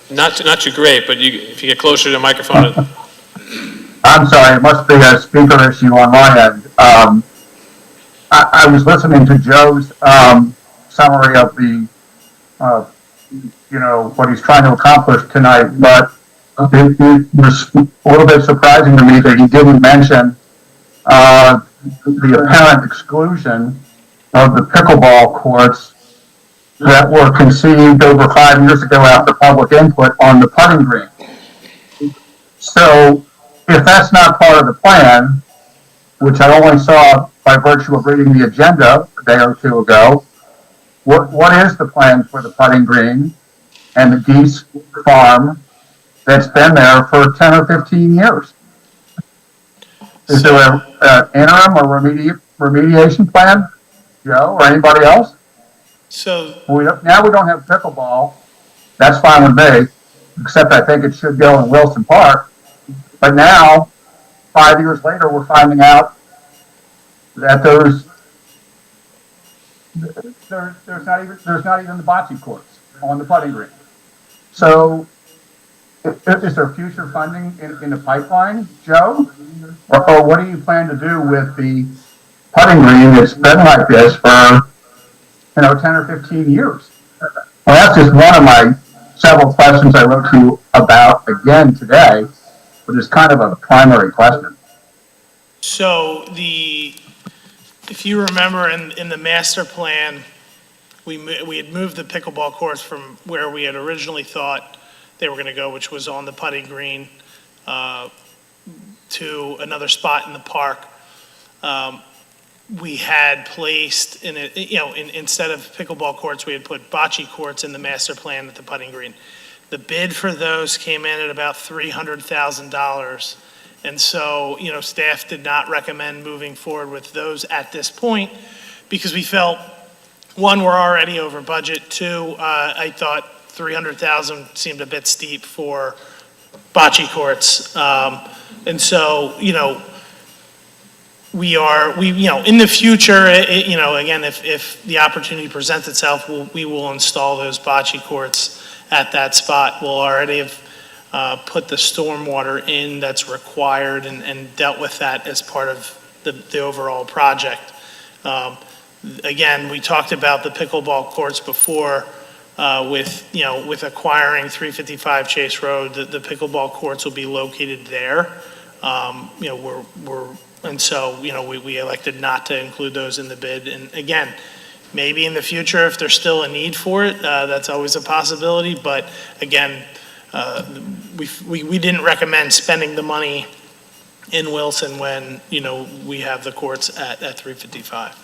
Not too great, but if you get closer to the microphone. I'm sorry, it must be a speaker issue on my end. I was listening to Joe's summary of the, what he's trying to accomplish tonight, but it was a little bit surprising to me that he didn't mention the apparent exclusion of the pickleball courts that were conceived over 5 years ago after public input on the putting green. So if that's not part of the plan, which I only saw by virtue of reading the agenda a day or two ago, what is the plan for the putting green and the geese farm that's been there for 10 or 15 years? Is there an interim or remediation plan, Joe, or anybody else? So Now we don't have pickleball. That's fine with me, except I think it should go in Wilson Park. But now, 5 years later, we're finding out that there's not even the bocce courts on the putting green. So, is there future funding in the pipeline, Joe? Or what do you plan to do with the putting green that's been like this for 10 or 15 years? Well, that's just one of my several questions I wrote to you about again today, but it's kind of a primary question. So if you remember in the master plan, we had moved the pickleball courts from where we had originally thought they were going to go, which was on the putting green, to another spot in the park. We had placed instead of pickleball courts, we had put bocce courts in the master plan at the putting green. The bid for those came in at about $300,000. And so, staff did not recommend moving forward with those at this point because we felt, one, we're already over budget. Two, I thought $300,000 seemed a bit steep for bocce courts. And so, in the future, again, if the opportunity presents itself, we will install those bocce courts at that spot. We'll already have put the stormwater in that's required and dealt with that as part of the overall project. Again, we talked about the pickleball courts before with acquiring 355 Chase Road. The pickleball courts will be located there. And so, we elected not to include those in the bid. And again, maybe in the future, if there's still a need for it, that's always a possibility. But again, we didn't recommend spending the money in Wilson when, we have the courts at 355.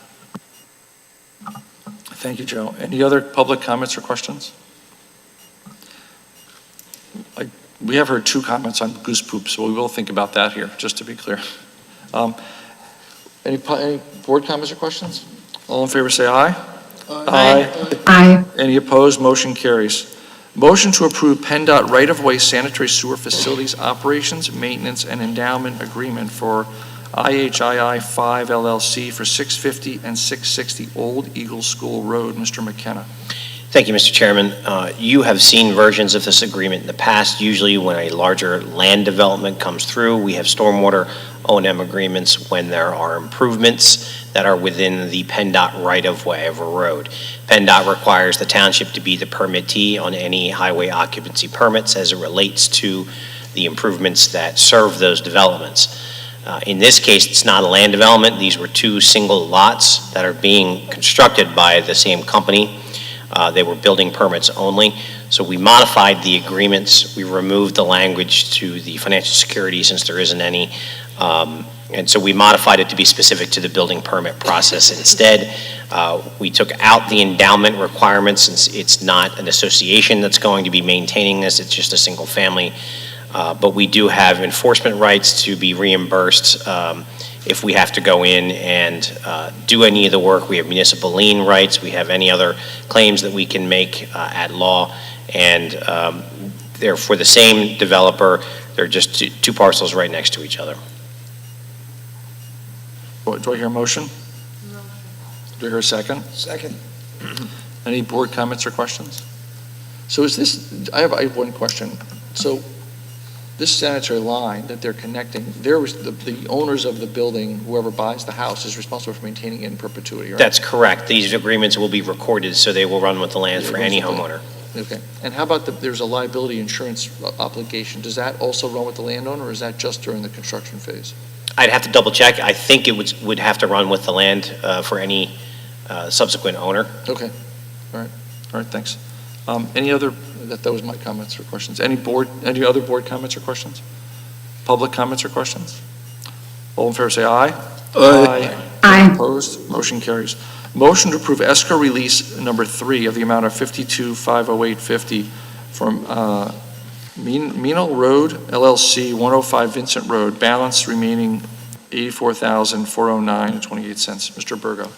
Thank you, Joe. Any other public comments or questions? We have heard 2 comments on goose poop, so we will think about that here, just to be clear. Any board comments or questions? All in favor, say aye. Aye. Aye. Any opposed? Motion carries. Motion to approve PennDOT right-of-way sanitary sewer facilities operations, maintenance, and endowment agreement for IHII 5 LLC for 650 and 660 Old Eagle School Road. Mr. McKenna. Thank you, Mr. Chairman. You have seen versions of this agreement in the past. Usually when a larger land development comes through, we have stormwater O&M agreements when there are improvements that are within the PennDOT right-of-way of a road. PennDOT requires the township to be the permittee on any highway occupancy permits as it relates to the improvements that serve those developments. In this case, it's not a land development. These were 2 single lots that are being constructed by the same company. They were building permits only. So we modified the agreements. We removed the language to the financial security since there isn't any. And so we modified it to be specific to the building permit process instead. We took out the endowment requirements since it's not an association that's going to be maintaining this. It's just a single family. But we do have enforcement rights to be reimbursed if we have to go in and do any of the work. We have municipal lien rights. We have any other claims that we can make at law. And they're for the same developer. They're just two parcels right next to each other. Do I hear a motion? No. Do I hear a second? Second. Any board comments or questions? So is this, I have one question. So this sanitary line that they're connecting, the owners of the building, whoever buys the house, is responsible for maintaining it in perpetuity, right? That's correct. These agreements will be recorded, so they will run with the land for any homeowner. Okay. And how about there's a liability insurance obligation. Does that also run with the landowner, or is that just during the construction phase? I'd have to double check. I think it would have to run with the land for any subsequent owner. Okay. All right, thanks. Any other, that was my comments or questions. Any other board comments or questions? Public comments or questions? All in favor say aye. Aye. Aye. Opposed? Motion carries. Motion to approve escrow release number 3 of the amount of $52,508.50 from Menal Road LLC, 105 Vincent Road, balance remaining $84,409.28. Mr. Burgo.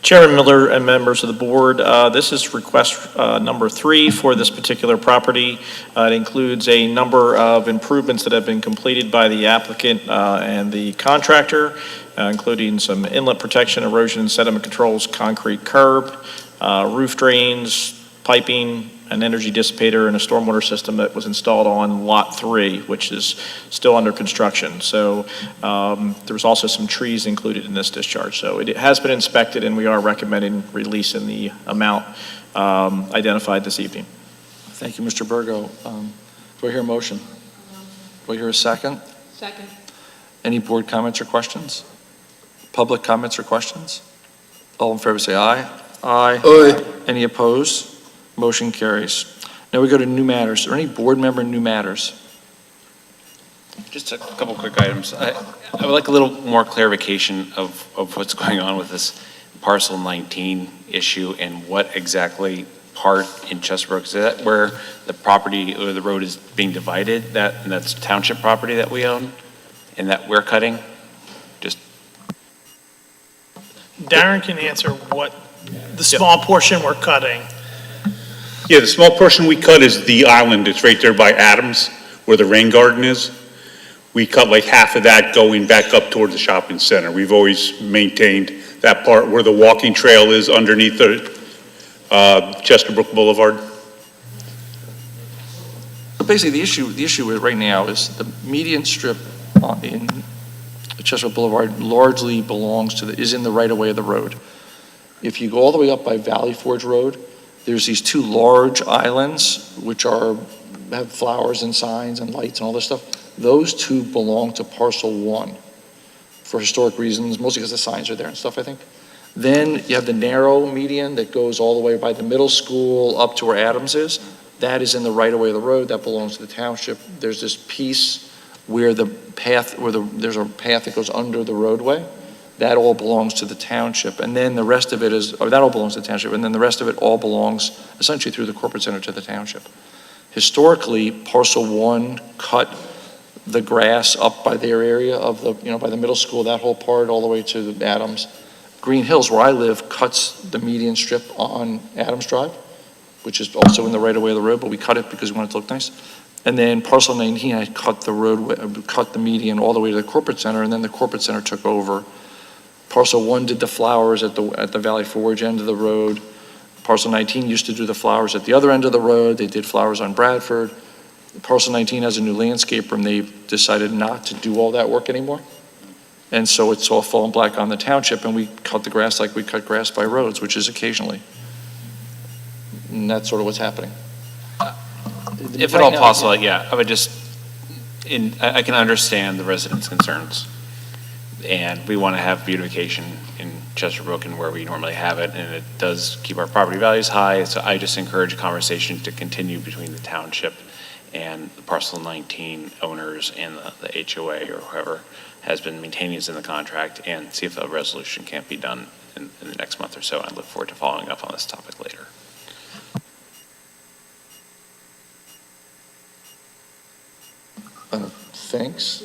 Chairman Miller and members of the board, this is request number 3 for this particular property. It includes a number of improvements that have been completed by the applicant and the contractor, including some inlet protection, erosion and sediment controls, concrete curb, roof drains, piping, an energy dissipator, and a stormwater system that was installed on Lot 3, which is still under construction. So there was also some trees included in this discharge. So it has been inspected, and we are recommending release in the amount identified this evening. Thank you, Mr. Burgo. Do I hear a motion? Do I hear a second? Second. Any board comments or questions? Public comments or questions? All in favor say aye. Aye. Aye. Any opposed? Motion carries. Now we go to new matters. Are there any board member new matters? Just a couple quick items. I would like a little more clarification of what's going on with this parcel 19 issue and what exactly part in Chesapeake. Is that where the property or the road is being divided? That's township property that we own and that we're cutting? Just Darren can answer what the small portion we're cutting. Yeah, the small portion we cut is the island. It's right there by Adams, where the rain garden is. We cut like half of that going back up toward the shopping center. We've always maintained that part where the walking trail is underneath the Chesterbrook Boulevard. So basically, the issue right now is the median strip in Chestnut Boulevard largely is in the right of way of the road. If you go all the way up by Valley Forge Road, there's these 2 large islands which have flowers and signs and lights and all this stuff. Those 2 belong to parcel 1 for historic reasons, mostly because the signs are there and stuff, I think. Then you have the narrow median that goes all the way by the middle school up to where Adams is. That is in the right of way of the road. That belongs to the township. There's this piece where there's a path that goes under the roadway, that all belongs to the township, and then the rest of it that all belongs to the township, and then the rest of it all belongs essentially through the corporate center to the township. Historically, parcel 1 cut the grass up by their area of by the middle school, that whole part all the way to the Adams. Green Hills, where I live, cuts the median strip on Adams Drive, which is also in the right of way of the road, but we cut it because we want it to look nice. And then parcel 19, I cut the median all the way to the corporate center, and then the corporate center took over. Parcel 1 did the flowers at the Valley Forge end of the road. Parcel 19 used to do the flowers at the other end of the road. They did flowers on Bradford. Parcel 19 has a new landscaper, and they've decided not to do all that work anymore. And so it's all fallen black on the township, and we cut the grass like we cut grass by roads, which is occasionally. And that's sort of what's happening. If at all possible, yeah, I would I can understand the residents' concerns. And we want to have beautification in Chesterbrook and where we normally have it, and it does keep our property values high. So I just encourage a conversation to continue between the township and the parcel 19 owners and the HOA or whoever has been maintaining this in the contract, and see if a resolution can't be done in the next month or so. I look forward to following up on this topic later. Thanks.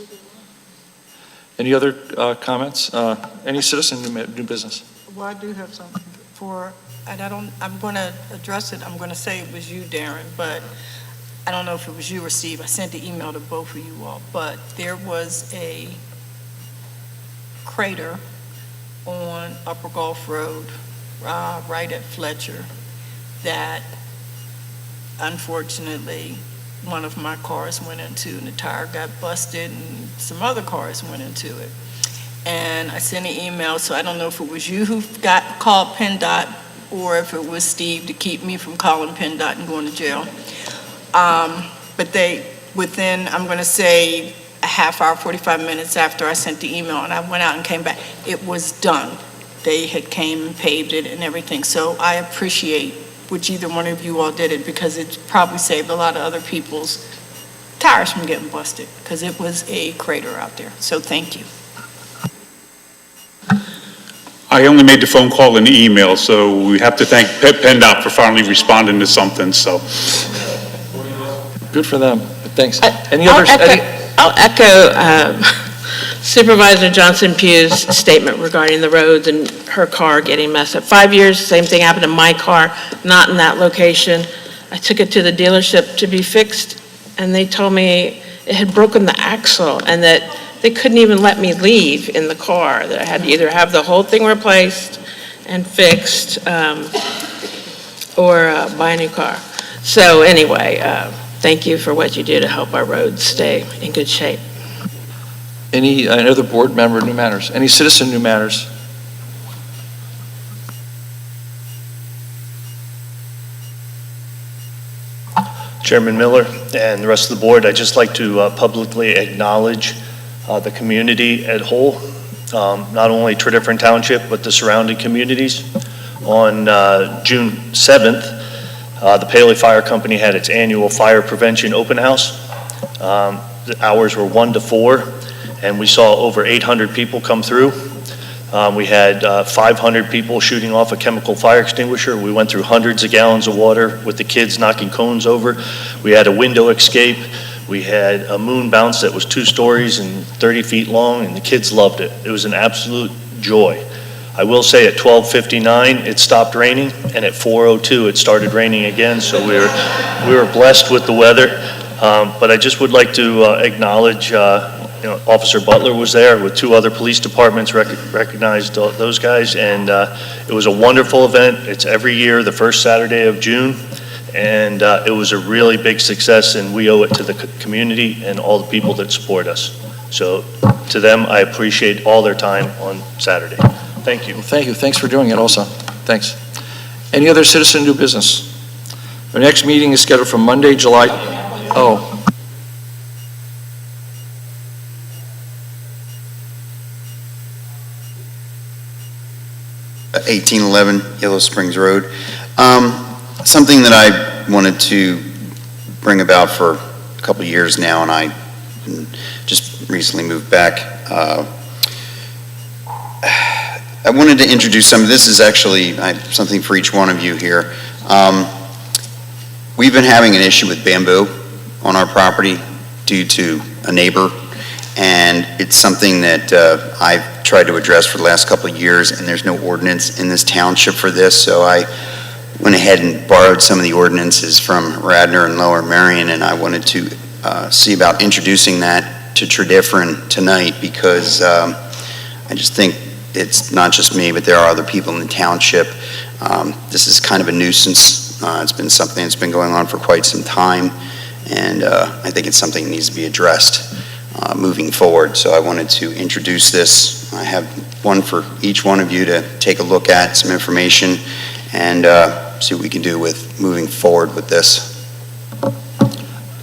Any other comments? Any citizen new business? Well, I do have something I'm going to address it. I'm going to say it was you, Darren, but I don't know if it was you or Steve. I sent the email to both of you all, but there was a crater on Upper Gulf Road, right at Fletcher, that unfortunately one of my cars went into, and the tire got busted, and some other cars went into it. And I sent an email, so I don't know if it was you who called PennDOT or if it was Steve to keep me from calling PennDOT and going to jail. But within, I'm going to say, a half hour, 45 minutes after I sent the email, and I went out and came back, it was done. They had came and paved it and everything. So I appreciate which either one of you all did it, because it probably saved a lot of other people's tires from getting busted, because it was a crater out there. So thank you. I only made the phone call and the email, so we have to thank PennDOT for finally responding to something, so. Good for them. Thanks. Any others? I'll echo Supervisor Johnson Pugh's statement regarding the roads and her car getting messed up. 5 years, same thing happened to my car, not in that location. I took it to the dealership to be fixed, and they told me it had broken the axle and that they couldn't even let me leave in the car, that I had to either have the whole thing replaced and fixed or buy a new car. So anyway, thank you for what you do to help our roads stay in good shape. Any other board member new matters? Any citizen new matters? Chairman Miller and the rest of the board, I'd just like to publicly acknowledge the community at whole, not only Tredyffrin Township, but the surrounding communities. On June 7th, the Paoli Fire Company had its annual fire prevention open house. The hours were 1 to 4, and we saw over 800 people come through. We had 500 people shooting off a chemical fire extinguisher. We went through hundreds of gallons of water with the kids knocking cones over. We had a window escape. We had a moon bounce that was 2 stories and 30 feet long, and the kids loved it. It was an absolute joy. I will say at 12:59 it stopped raining, and at 4:02 it started raining again, so we were blessed with the weather. But I just would like to acknowledge Officer Butler was there with 2 other police departments, recognized those guys, and it was a wonderful event. It's every year, the first Saturday of June, and it was a really big success, and we owe it to the community and all the people that support us. So to them, I appreciate all their time on Saturday. Thank you. Well, thank you. Thanks for doing it also. Thanks. Any other citizen new business? Our next meeting is scheduled for Monday, July... Oh. Uh, 1811 Yellow Springs Road. Something that I wanted to bring about for a couple of years now, and I've been just recently moved back. I wanted to introduce this is actually something for each one of you here. We've been having an issue with bamboo on our property due to a neighbor, and it's something that I've tried to address for the last couple of years, and there's no ordinance in this township for this, so I went ahead and borrowed some of the ordinances from Radnor and Lower Merion, and I wanted to see about introducing that to Tredyffrin tonight, because I just think it's not just me, but there are other people in the township. This is kind of a nuisance. It's been something that's been going on for quite some time, and I think it's something that needs to be addressed moving forward. So I wanted to introduce this. I have one for each one of you to take a look at, some information, and see what we can do with moving forward with this.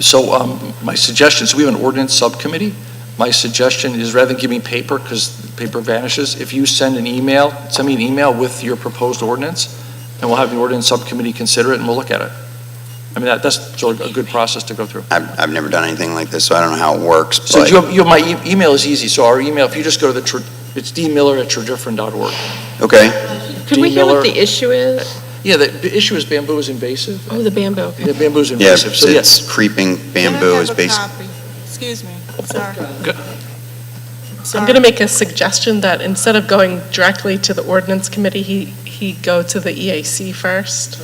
So my suggestion, so we have an ordinance subcommittee. My suggestion is, rather than give me paper, because paper vanishes, if you send me an email with your proposed ordinance, and we'll have the ordinance subcommittee consider it, and we'll look at it. I mean, that's sort of a good process to go through. I've never done anything like this, so I don't know how it works. So But my email is easy. So our email, if you just go to it's dmiller@tredyffrin.org. Okay. Could we hear what the issue is? Yeah, the issue is bamboo is invasive. Oh, the bamboo, okay. Yeah, bamboo is Yeah, invasive. So yes. it's creeping bamboo is basically. Excuse me, sorry. I'm going to make a suggestion that instead of going directly to the ordinance committee, he go to the EAC first.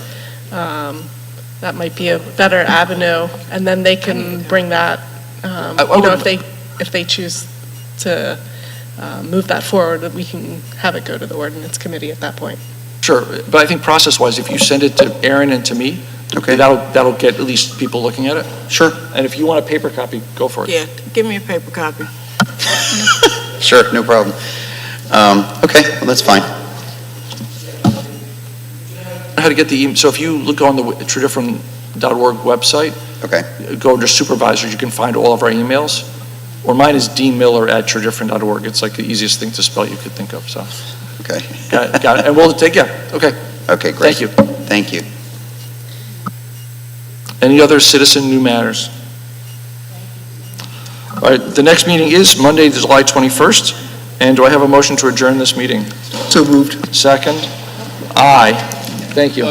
That might be a better avenue, and then they can bring that, if they choose to move that forward, we can have it go to the ordinance committee at that point. Sure, but I think process-wise, if you send it to Aaron and to me, okay, that'll get at least people looking at it. Sure. And if you want a paper copy, go for it. Yeah, give me a paper copy. Sure, no problem. Okay, well, that's fine. How to get the email. So if you look on the Tredyffrin.org website, okay, go under Supervisors, you can find all of our emails. Or mine is dmiller@tredyffrin.org. It's like the easiest thing to spell you could think of. So. Okay. Got it. And we'll take, okay. Okay, great. Thank you. Thank you. Any other citizen new matters? All right, the next meeting is Monday, July 21st. And do I have a motion to adjourn this meeting? So moved. Second? Aye. Thank you.